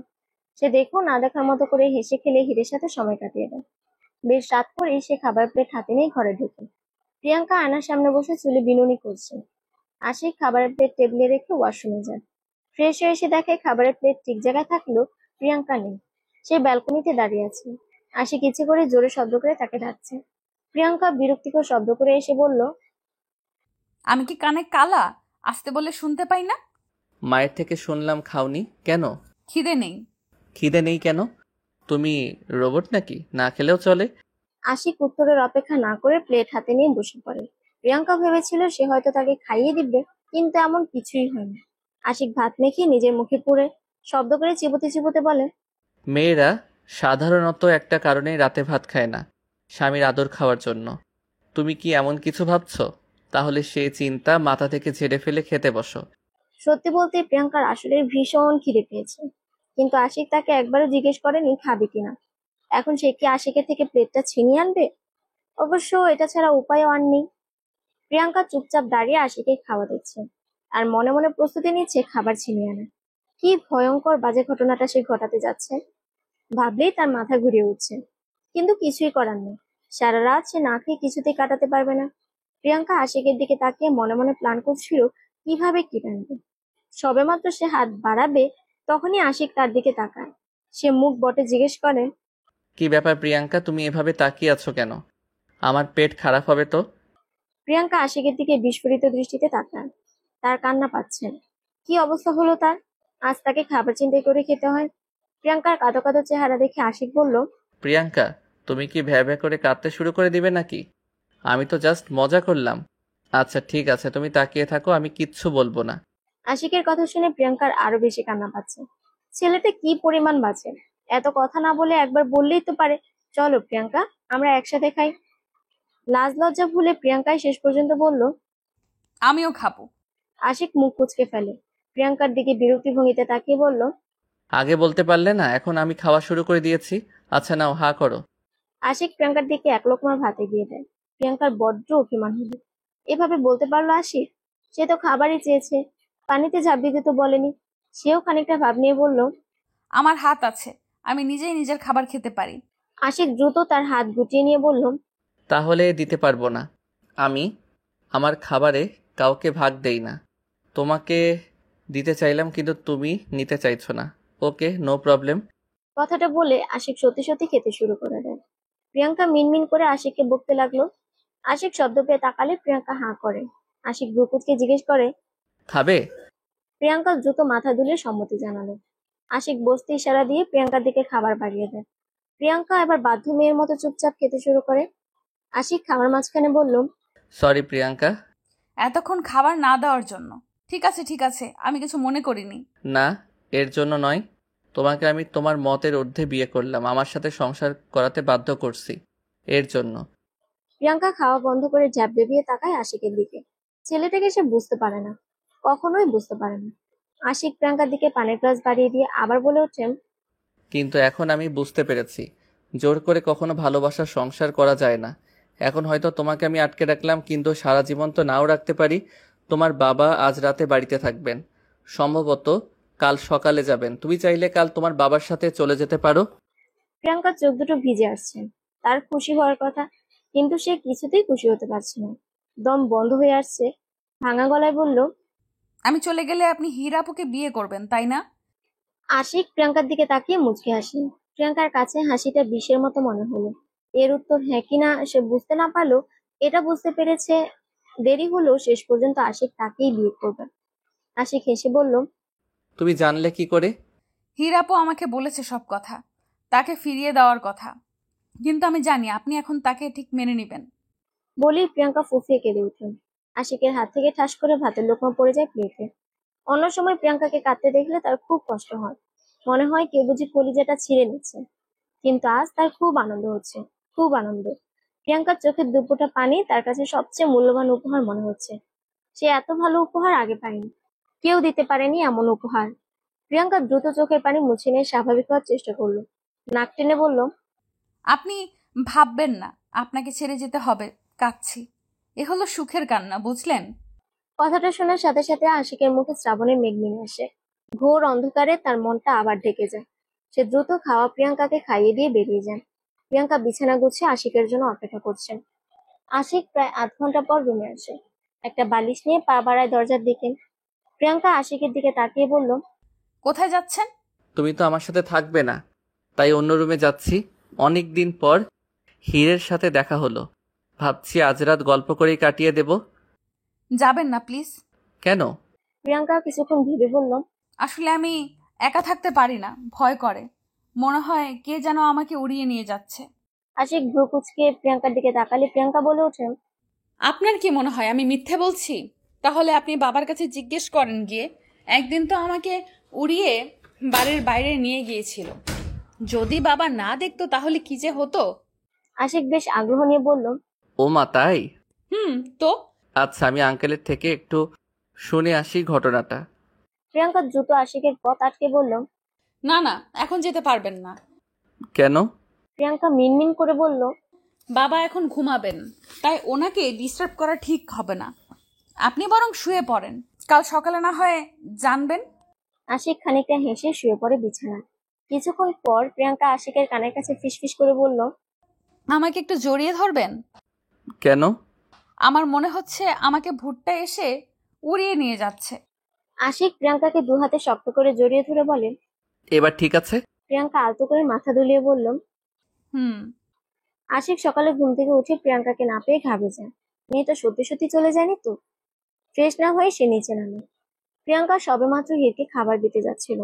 সে দেখো না দেখার মতো করে হেসে খেলে হীরের সাথে সময় কাটিয়ে দেয়। বেশ রাত করে সে খাবার প্লেট হাতে নিয়ে ঘরে ঢুকে। প্রিয়াঙ্কা আয়নার সামনে বসে চুলে বিনুনি করছে। আশিক খাবারের প্লেট টেবিলে রেখে ওয়াশরুমে যায়। ফ্রেশ হয়ে এসে দেখে খাবারের প্লেট ঠিক জায়গায় থাকলেও প্রিয়াঙ্কা নেই। সে ব্যালকনিতে দাঁড়িয়ে আছে। আশিক ইচ্ছে করে জোরে শব্দ করে তাকে ডাকছে। প্রিয়াঙ্কা বিরক্তিকর শব্দ করে এসে বলল। আমি কি কানে কালা? আসতে বলে শুনতে পাই না? মায়ের থেকে শুনলাম খাওনি কেন? খিদে নেই। খিদে নেই কেন? তুমি রোবট নাকি, না খেলেও চলে? আশিক উত্তরের অপেক্ষা না করে প্লেট হাতে নিয়ে বসে পড়ে। প্রিয়াঙ্কা ভেবেছিল সে হয়তো তাকে খাইয়ে দিবে, কিন্তু এমন কিছুই হয়নি। আশিক ভাত মেখে নিজের মুখে পুরে শব্দ করে চিবোতে চিবোতে বলে। মেয়েরা সাধারণত একটা কারণেই রাতে ভাত খায় না, স্বামীর আদর খাওয়ার জন্য। তুমি কি এমন কিছু ভাবছো? তাহলে সেই চিন্তা মাথা থেকে ঝেড়ে ফেলে খেতে বসো। সত্যি বলতে প্রিয়াঙ্কার আসলে ভীষণ খিদে পেয়েছে, কিন্তু আশিক তাকে একবারও জিজ্ঞেস করেনি খাবে কিনা। এখন সে কি আশিকের থেকে প্লেটটা ছিনিয়ে আনবে? অবশ্য এটা ছাড়া উপায়ও আর নেই। প্রিয়াঙ্কা চুপচাপ দাঁড়িয়ে আশিকে খাওয়া দিচ্ছে আর মনে মনে প্রস্তুতি নিচ্ছে খাবার ছিনিয়ে আনা। কি ভয়ঙ্কর বাজে ঘটনাটা সে ঘটাতে যাচ্ছে, ভাবলেই তার মাথা ঘুরিয়ে উঠছে। কিন্তু কিছুই করার নেই, সারা রাত সে না খেয়ে কিছুতেই কাটাতে পারবে না। প্রিয়াঙ্কা আশিকের দিকে তাকিয়ে মনে মনে প্ল্যান করছিল কিভাবে কি টানবে। সবেমাত্র সে হাত বাড়াবে তখনই আশিক তার দিকে তাকায়। সে মুখ বটে জিজ্ঞেস করে, কি ব্যাপার প্রিয়াঙ্কা, তুমি এভাবে তাকিয়ে আছো কেন? আমার পেট খারাপ হবে তো। প্রিয়াঙ্কা আশিকের দিকে বিস্ফোরিত দৃষ্টিতে তাকায়। তার কান্না পাচ্ছে। কি অবস্থা হলো তার? আজ তাকে খাবার চিন্তাই করে খেতে হয়। প্রিয়াঙ্কার কাঁদো কাঁদো চেহারা দেখে আশিক বলল, প্রিয়াঙ্কা, তুমি কি ভ্যা ভ্যা করে কাঁদতে শুরু করে দিবে নাকি? আমি তো জাস্ট মজা করলাম। আচ্ছা ঠিক আছে, তুমি তাকিয়ে থাকো, আমি কিচ্ছু বলবো না। আশিকের কথা শুনে প্রিয়াঙ্কার আরো বেশি কান্না পাচ্ছে। ছেলেটা কি পরিমাণ বাঁচে, এত কথা না বলে একবার বললেই তো পারে, চলো প্রিয়াঙ্কা আমরা একসাথে খাই। লাজ লজ্জা ভুলে প্রিয়াঙ্কাই শেষ পর্যন্ত বলল, আমিও খাবো। আশিক মুখ কুঁচকে ফেলে। প্রিয়াঙ্কার দিকে বিরক্তি ভঙ্গিতে তাকিয়ে বলল, আগে বলতে পারলে না? এখন আমি খাওয়া শুরু করে দিয়েছি। আচ্ছা নাও, হা করো। আশিক প্রিয়াঙ্কার দিকে এক লোকমা ভাত এগিয়ে দেয়। প্রিয়াঙ্কার বড্ড অভিমান হলো। এভাবে বলতে পারলো আশিক? সে তো খাবারই চেয়েছে, পানিতে ঝাঁপিয়ে দিতে বলেনি। সেও খানিকটা ভাব নিয়ে বলল, আমার হাত আছে, আমি নিজেই নিজের খাবার খেতে পারি। আশিক দ্রুত তার হাত গুটিয়ে নিয়ে বলল, তাহলে দিতে পারবো না। আমি আমার খাবারে কাউকে ভাগ দেই না। তোমাকে দিতে চাইলাম কিন্তু তুমি নিতে চাইছো না। ওকে, নো প্রবলেম। কথাটা বলে আশিক সত্যি সত্যি খেতে শুরু করে দেয়। প্রিয়াঙ্কা মিনমিন করে আশিককে বকতে লাগলো। আশিক শব্দ পেয়ে তাকালে প্রিয়াঙ্কা হাঁ করে। আশিক ভ্রুকুচকে জিজ্ঞেস করে, খাবে? প্রিয়াঙ্কা দ্রুত মাথা দুলিয়ে সম্মতি জানালো। আশিক বসতে ইশারা দিয়ে প্রিয়াঙ্কার দিকে খাবার বাড়িয়ে দেয়। প্রিয়াঙ্কা এবার বাধ্য মেয়ের মতো চুপচাপ খেতে শুরু করে। আশিক খাবার মাঝখানে বলল, সরি প্রিয়াঙ্কা। এতক্ষণ খাবার না দেওয়ার জন্য। ঠিক আছে ঠিক আছে, আমি কিছু মনে করিনি। না, এর জন্য নয়। তোমাকে আমি তোমার মতের ঊর্ধ্বে বিয়ে করলাম, আমার সাথে সংসার করাতে বাধ্য করছি, এর জন্য। প্রিয়াঙ্কা খাওয়া বন্ধ করে ঝাঁপ বেরিয়ে তাকায় আশিকের দিকে। ছেলেটাকে সে বুঝতে পারে না, কখনোই বুঝতে পারে না। আশিক প্রিয়াঙ্কার দিকে পানির গ্লাস বাড়িয়ে দিয়ে আবার বলে ওঠেন, কিন্তু এখন আমি বুঝতে পেরেছি, জোর করে কখনো ভালোবাসার সংসার করা যায় না। এখন হয়তো তোমাকে আমি আটকে রাখলাম, কিন্তু সারা জীবন তো নাও রাখতে পারি। তোমার বাবা আজ রাতে বাড়িতে থাকবেন, সম্ভবত কাল সকালে যাবেন। তুমি চাইলে কাল তোমার বাবার সাথে চলে যেতে পারো। প্রিয়াঙ্কার চোখ দুটো ভিজে আসছে। তার খুশি হওয়ার কথা, কিন্তু সে কিছুতেই খুশি হতে পারছে না। দম বন্ধ হয়ে আসছে। ভাঙা গলায় বলল, আমি চলে গেলে আপনি হীরাপুকে বিয়ে করবেন, তাই না? আশিক প্রিয়াঙ্কার দিকে তাকিয়ে মুচকি হাসে। প্রিয়াঙ্কার কাছে হাসিটা বিষের মতো মনে হলো। এর উত্তর হ্যাঁ কিনা সে বুঝতে না পারলো, এটা বুঝতে পেরেছে। দেরি হলেও শেষ পর্যন্ত আশিক তাকেই বিয়ে করবে। আশিক হেসে বলল, তুমি জানলে কি করে? হীরাপু আমাকে বলেছে সব কথা, তাকে ফিরিয়ে দেওয়ার কথা। কিন্তু আমি জানি আপনি এখন তাকে ঠিক মেনে নেবেন। বলেই প্রিয়াঙ্কা ফুফিয়ে কেঁদে উঠলেন। আশিকের হাত থেকে ঠাস করে ভাতের লোকমা পড়ে যায় প্লেটে। অন্য সময় প্রিয়াঙ্কাকে কাঁদতে দেখলে তার খুব কষ্ট হয়, মনে হয় কেউ বুঝি কলিজাটা ছিঁড়ে নিচ্ছে। কিন্তু আজ তার খুব আনন্দ হচ্ছে, খুব আনন্দ। প্রিয়াঙ্কার চোখের দুপুরটা পানি তার কাছে সবচেয়ে মূল্যবান উপহার মনে হচ্ছে। সে এত ভালো উপহার আগে পায়নি, কেউ দিতে পারেনি এমন উপহার। প্রিয়াঙ্কা দ্রুত চোখের পানি মুছে নিয়ে স্বাভাবিক হওয়ার চেষ্টা করলো। নাক টেনে বলল, আপনি ভাববেন না আপনাকে ছেড়ে যেতে হবে, কাঁদছি। এ হলো সুখের কান্না, বুঝলেন? কথাটা শোনার সাথে সাথে আশিকের মুখে শ্রাবণের মেঘ নেমে আসে। ঘোর অন্ধকারে তার মনটা আবার ঢেকে যায়। সে দ্রুত খাওয়া প্রিয়াঙ্কাকে খাইয়ে দিয়ে বেরিয়ে যায়। প্রিয়াঙ্কা বিছানা গুছিয়ে আশিকের জন্য অপেক্ষা করছেন। আশিক প্রায় আধ ঘন্টা পর রুমে আসে। একটা বালিশ নিয়ে পা বাড়ায় দরজার দিকে। প্রিয়াঙ্কা আশিকের দিকে তাকিয়ে বলল, কোথায় যাচ্ছেন? তুমি তো আমার সাথে থাকবে না, তাই অন্য রুমে যাচ্ছি। অনেক দিন পর হীরের সাথে দেখা হলো, ভাবছি আজ রাত গল্প করেই কাটিয়ে দেব। যাবেন না প্লিজ। কেন? প্রিয়াঙ্কা কিছুক্ষণ ভেবে বলল, আসলে আমি একা থাকতে পারি না, ভয় করে। মনে হয় কে যেন আমাকে উড়িয়ে নিয়ে যাচ্ছে। আশিক ভ্রু কুঁচকে প্রিয়াঙ্কার দিকে তাকালে প্রিয়াঙ্কা বলে ওঠেন, আপনার কি মনে হয় আমি মিথ্যে বলছি? তাহলে আপনি বাবার কাছে জিজ্ঞেস করেন গিয়ে। একদিন তো আমাকে উড়িয়ে বাড়ির বাইরে নিয়ে গিয়েছিল। যদি বাবা না দেখতো তাহলে কি যে হতো। আশিক বেশ আগ্রহ নিয়ে বলল, ও মা, তাই? তো আচ্ছা, আমি আঙ্কেলের থেকে একটু শুনে আসি ঘটনাটা। প্রিয়াঙ্কা দ্রুত আশিকের পথ আটকে বলল, না না, এখন যেতে পারবেন না। কেন? প্রিয়াঙ্কা মিনমিন করে বলল, বাবা এখন ঘুমাবেন, তাই ওনাকে ডিস্টার্ব করা ঠিক হবে না। আপনি বরং শুয়ে পড়েন, কাল সকালে না হয় জানবেন। আশিক খানিকটা হেসে শুয়ে পড়ে বিছানায়। কিছুক্ষণ পর প্রিয়াঙ্কা আশিকের কানের কাছে ফিসফিস করে বলল, আমাকে একটু জড়িয়ে ধরবেন? কেন? আমার মনে হচ্ছে আমাকে ভুট্টা এসে উড়িয়ে নিয়ে যাচ্ছে। আশিক প্রিয়াঙ্কাকে দু হাতে শক্ত করে জড়িয়ে ধরে বলে। এবার ঠিক আছে? প্রিয়াঙ্কা আলতো করে মাথা দুলিয়ে বলল। হুম। আশিক সকালে ঘুম থেকে উঠে প্রিয়াঙ্কাকে না পেয়ে ঘাবড়ে যায়। মেয়েটা সত্যি সত্যি চলে যায়নি তো? ফ্রেশ না হয়ে সে নিচে নামে। প্রিয়াঙ্কা সবেমাত্র হিরকে খাবার দিতে যাচ্ছিল,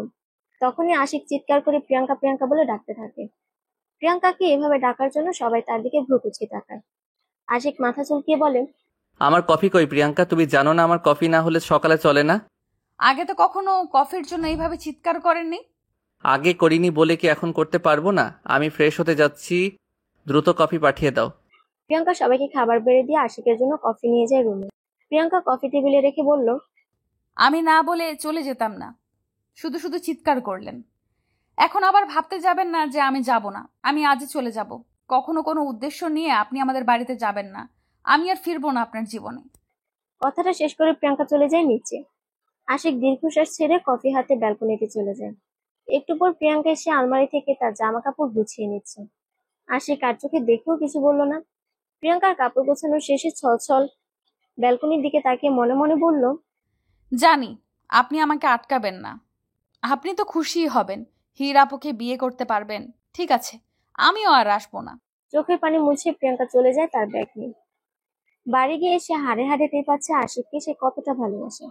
তখনই আশিক চিৎকার করে প্রিয়াঙ্কা প্রিয়াঙ্কা বলে ডাকতে থাকে। প্রিয়াঙ্কাকে এভাবে ডাকার জন্য সবাই তার দিকে ভ্রু কুঁচকে তাকায়। আশিক মাথা চুলকিয়ে বলে, আমার কফি কই প্রিয়াঙ্কা? তুমি জানো না আমার কফি না হলে সকালে চলে না? আগে তো কখনো কফির জন্য এইভাবে চিৎকার করেননি। আগে করিনি বলে কি এখন করতে পারবো না? আমি ফ্রেশ হতে যাচ্ছি, দ্রুত কফি পাঠিয়ে দাও। প্রিয়াঙ্কা সবাইকে খাবার বেড়ে দিয়ে আশিকের জন্য কফি নিয়ে যায় রুমে। প্রিয়াঙ্কা কফি টেবিলে রেখে বলল, আমি না বলে চলে যেতাম না, শুধু শুধু চিৎকার করলেন। এখন আবার ভাবতে যাবেন না যে আমি যাব না। আমি আজই চলে যাব। কখনো কোনো উদ্দেশ্য নিয়ে আপনি আমাদের বাড়িতে যাবেন না। আমি আর ফিরবো না আপনার জীবনে। কথাটা শেষ করে প্রিয়াঙ্কা চলে যায় নিচে। আশিক দীর্ঘশ্বাস ছেড়ে কফি হাতে ব্যালকনিতে চলে যায়। একটু পর প্রিয়াঙ্কা এসে আলমারি থেকে তার জামা কাপড় গুছিয়ে নিচ্ছে। আশিক আর চোখে দেখেও কিছু বলল না। প্রিয়াঙ্কার কাপড় গোছানো শেষে ছল ব্যালকনির দিকে তাকিয়ে মনে মনে বলল, জানি আপনি আমাকে আটকাবেন না। আপনি তো খুশিই হবেন, হীর আপুকে বিয়ে করতে পারবেন। ঠিক আছে, আমিও আর আসবো না। চোখের পানি মুছে প্রিয়াঙ্কা চলে যায় তার ব্যাগ নিয়ে। বাড়ি গিয়ে এসে হাড়ে হাড়ে টের পাচ্ছে আশিককে সে কতটা ভালোবাসে।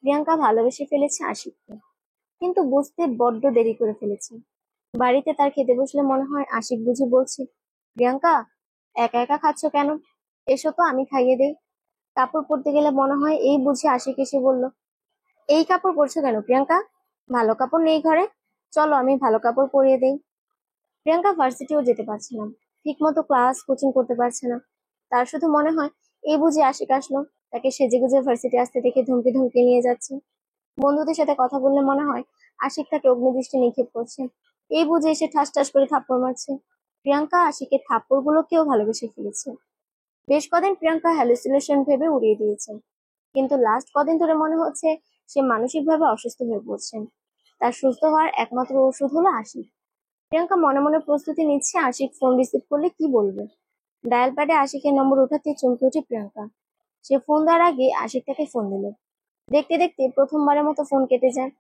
প্রিয়াঙ্কা ভালোবেসে ফেলেছে আশিককে, কিন্তু বুঝতে বড্ড দেরি করে ফেলেছে। বাড়িতে তার খেতে বসলে মনে হয় আশিক বুঝি বলছে, প্রিয়াঙ্কা একা একা খাচ্ছ কেন, এসো তো আমি খাইয়ে দেই। কাপড় পরতে গেলে মনে হয় এই বুঝি আশিক এসে বলল, এই কাপড় পরছো কেন প্রিয়াঙ্কা, ভালো কাপড় নেই ঘরে, চলো আমি ভালো কাপড় পরিয়ে দেই। প্রিয়াঙ্কা ভার্সিটিও যেতে পারছে না, ঠিক মতো ক্লাস কোচিং করতে পারছে না। তার শুধু মনে হয় এই বুঝি আশিক আসলো, তাকে সেজেগুজে ভার্সিটি আসতে দেখে ধমকে ধমকে নিয়ে যাচ্ছে। বন্ধুদের সাথে কথা বললে মনে হয় আশিক তাকে অগ্নিদৃষ্টি নিক্ষেপ করছে, এই বুঝে এসে ঠাস ঠাস করে থাপ্পড় মারছে। প্রিয়াঙ্কা আশিকের থাপ্পড় গুলোকেও ভালোবেসে ফেলেছে। বেশ কদিন প্রিয়াঙ্কা হ্যালুসিনেশন ভেবে উড়িয়ে দিয়েছে, কিন্তু লাস্ট কদিন ধরে মনে হচ্ছে সে মানসিকভাবে অসুস্থ হয়ে পড়ছে। তার সুস্থ হওয়ার একমাত্র ওষুধ হলো আশিক। প্রিয়াঙ্কা মনে মনে প্রস্তুতি নিচ্ছে আশিক ফোন রিসিভ করলে কি বলবে। ডায়াল প্যাডে আশিকের নম্বর উঠাতে চমকে ওঠে প্রিয়াঙ্কা। সে ফোন দেওয়ার আগে আশিক তাকে ফোন দিল। দেখতে দেখতে প্রথমবারের মতো ফোন কেটে যায়।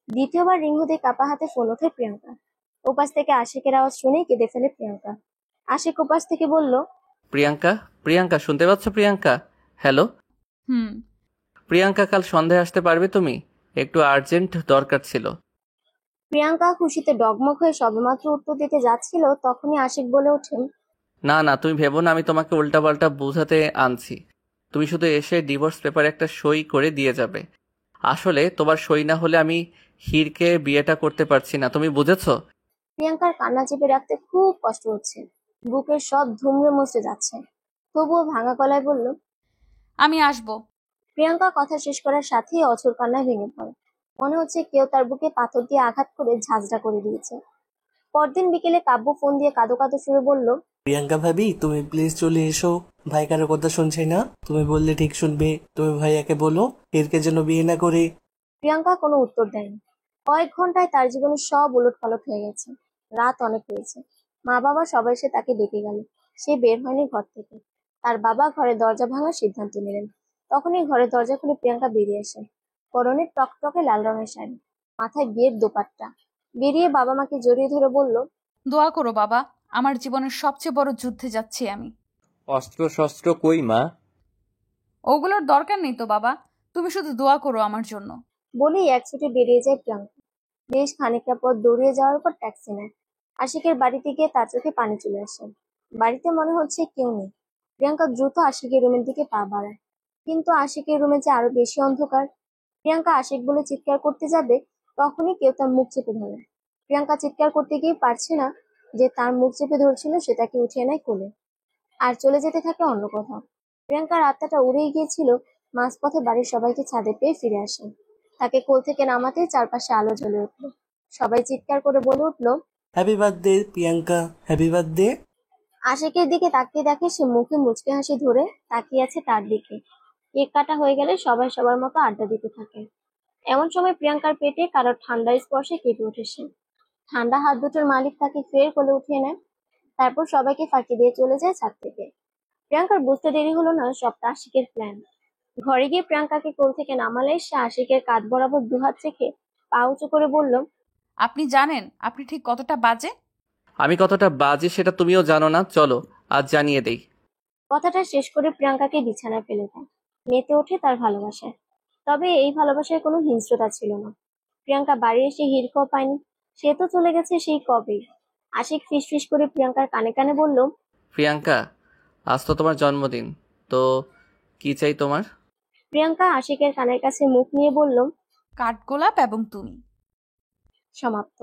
দ্বিতীয়বার রিং হতে কাপা হাতে ফোন ওঠে প্রিয়াঙ্কা। ওপাশ থেকে আশিকের আওয়াজ শুনেই কেঁদে ফেলে প্রিয়াঙ্কা। আশিক ওপাশ থেকে বলল, প্রিয়াঙ্কা, প্রিয়াঙ্কা শুনতে পাচ্ছ প্রিয়াঙ্কা? হ্যালো হুম। প্রিয়াঙ্কা, কাল সন্ধ্যায় আসতে পারবে তুমি? একটু আর্জেন্ট দরকার ছিল। প্রিয়াঙ্কা খুশিতে ডগমগ হয়ে সবেমাত্র উত্তর দিতে যাচ্ছিল, তখনই আশিক বলে ওঠেন, না না, তুমি ভেবো না আমি তোমাকে উল্টাপাল্টা বোঝাতে আনছি। তুমি শুধু এসে ডিভোর্স পেপারে একটা সই করে দিয়ে যাবে। আসলে তোমার সই না হলে আমি হীরকে বিয়েটা করতে পারছি না, তুমি বুঝেছো? প্রিয়াঙ্কার কান্না চেপে রাখতে খুব কষ্ট হচ্ছে, বুকের সব ধুমড়ে মুচড়ে যাচ্ছে। তবুও ভাঙা গলায় বলল, আমি আসবো। প্রিয়াঙ্কা কথা শেষ করার সাথেই অঝোর কান্নায় ভেঙে পড়ে। মনে হচ্ছে কেউ তার বুকে পাথর দিয়ে আঘাত করে ঝাঁঝরা করে দিয়েছে। পরদিন বিকেলে কাব্য ফোন দিয়ে কাঁদো কাঁদো সুরে বলল, প্রিয়াঙ্কা ভাবি তুমি প্লিজ চলে এসো, ভাই কারো কথা শুনছে না, তুমি বললে ঠিক শুনবে, তুমি ভাইয়াকে বলো হীরকে যেন বিয়ে না করে। প্রিয়াঙ্কা কোনো উত্তর দেয়নি। কয়েক ঘন্টায় তার জীবনে সব উলটপালট হয়ে গেছে। রাত অনেক হয়েছে, মা বাবা সবাই এসে তাকে ডেকে গেল। সে বের হয়নি ঘর থেকে। তার বাবা ঘরের দরজা ভাঙার সিদ্ধান্ত নিলেন। তখনই ঘরের দরজা খুলে প্রিয়াঙ্কা বেরিয়ে আসে। পরনে টকটকে লাল রঙের শাড়ি, মাথায় বিয়ের দোপাট্টা। বেরিয়ে বাবা মাকে জড়িয়ে ধরে বলল, দোয়া করো বাবা, আমার জীবনের সবচেয়ে বড় যুদ্ধে যাচ্ছি আমি। অস্ত্র শস্ত্র কই মা? ওগুলোর দরকার নেই তো বাবা, তুমি শুধু দোয়া করো আমার জন্য। বলেই এক ছুটে বেরিয়ে যায় প্রিয়াঙ্কা। বেশ খানিকটা পথ দৌড়িয়ে যাওয়ার পর ট্যাক্সি নেয়। আশিকের বাড়িতে গিয়ে তার চোখে পানি চলে আসে। বাড়িতে মনে হচ্ছে কেউ নেই। প্রিয়াঙ্কা দ্রুত আশিকের রুমের দিকে পা বাড়ায়, কিন্তু আশিকের রুমে যে আরো বেশি অন্ধকার। প্রিয়াঙ্কা আশিক বলে চিৎকার করতে যাবে, তখনই কেউ তার মুখ চেপে ধরে। প্রিয়াঙ্কা চিৎকার করতে গিয়ে পারছে না, যে তার মুখ চেপে ধরছিল সে তাকে উঠিয়ে নেয় কোলে, আর চলে যেতে থাকে অন্য কোথাও। প্রিয়াঙ্কার আত্মাটা উড়েই গিয়েছিল। মাঝপথে বাড়ির সবাইকে ছাদে পেয়ে ফিরে আসে। তাকে কোল থেকে নামাতে চারপাশে আলো জ্বলে উঠলো। সবাই চিৎকার করে বলে উঠলো, happy birthday Priyanka, happy birthday. আশিকের দিকে তাকিয়ে দেখে সে মুখে মুচকি হাসি ধরে তাকিয়ে আছে তার দিকে। কেক কাটা হয়ে গেলে সবাই সবার মতো আড্ডা দিতে থাকে। এমন সময় প্রিয়াঙ্কার পেটে কারোর ঠান্ডা স্পর্শে কেঁপে ওঠে সে। ঠান্ডা হাত দুটোর মালিক তাকে ফের কোলে উঠিয়ে নেয়, তারপর সবাইকে ফাঁকি দিয়ে চলে যায় ছাদ থেকে। প্রিয়াঙ্কার বুঝতে দেরি হলো না, সবটা আশিকের প্ল্যান। ঘরে গিয়ে প্রিয়াঙ্কাকে কোল থেকে নামালে সে আশিকের কাঁধ বরাবর দুহাত রেখে পা উঁচু করে বলল, আপনি জানেন আপনি ঠিক কতটা বাজে? আমি কতটা বাজে সেটা তুমিও জানো না, চলো আজ জানিয়ে দেই। কথাটা শেষ করে প্রিয়াঙ্কাকে বিছানায় ফেলে দেয়। মেতে ওঠে তার ভালোবাসায়। তবে এই ভালোবাসায় কোনো হিংস্রতা ছিল না। প্রিয়াঙ্কা বাড়ি এসে হিড়কও পায়নি, সে তো চলে গেছে সেই কবেই। আশিক ফিসফিস করে প্রিয়াঙ্কার কানে কানে বলল, প্রিয়াঙ্কা, আজ তো তোমার জন্মদিন, তো কি চাই তোমার? প্রিয়াঙ্কা আশিকের কানের কাছে মুখ নিয়ে বলল, কাঠগোলাপ এবং তুমি। সমাপ্ত।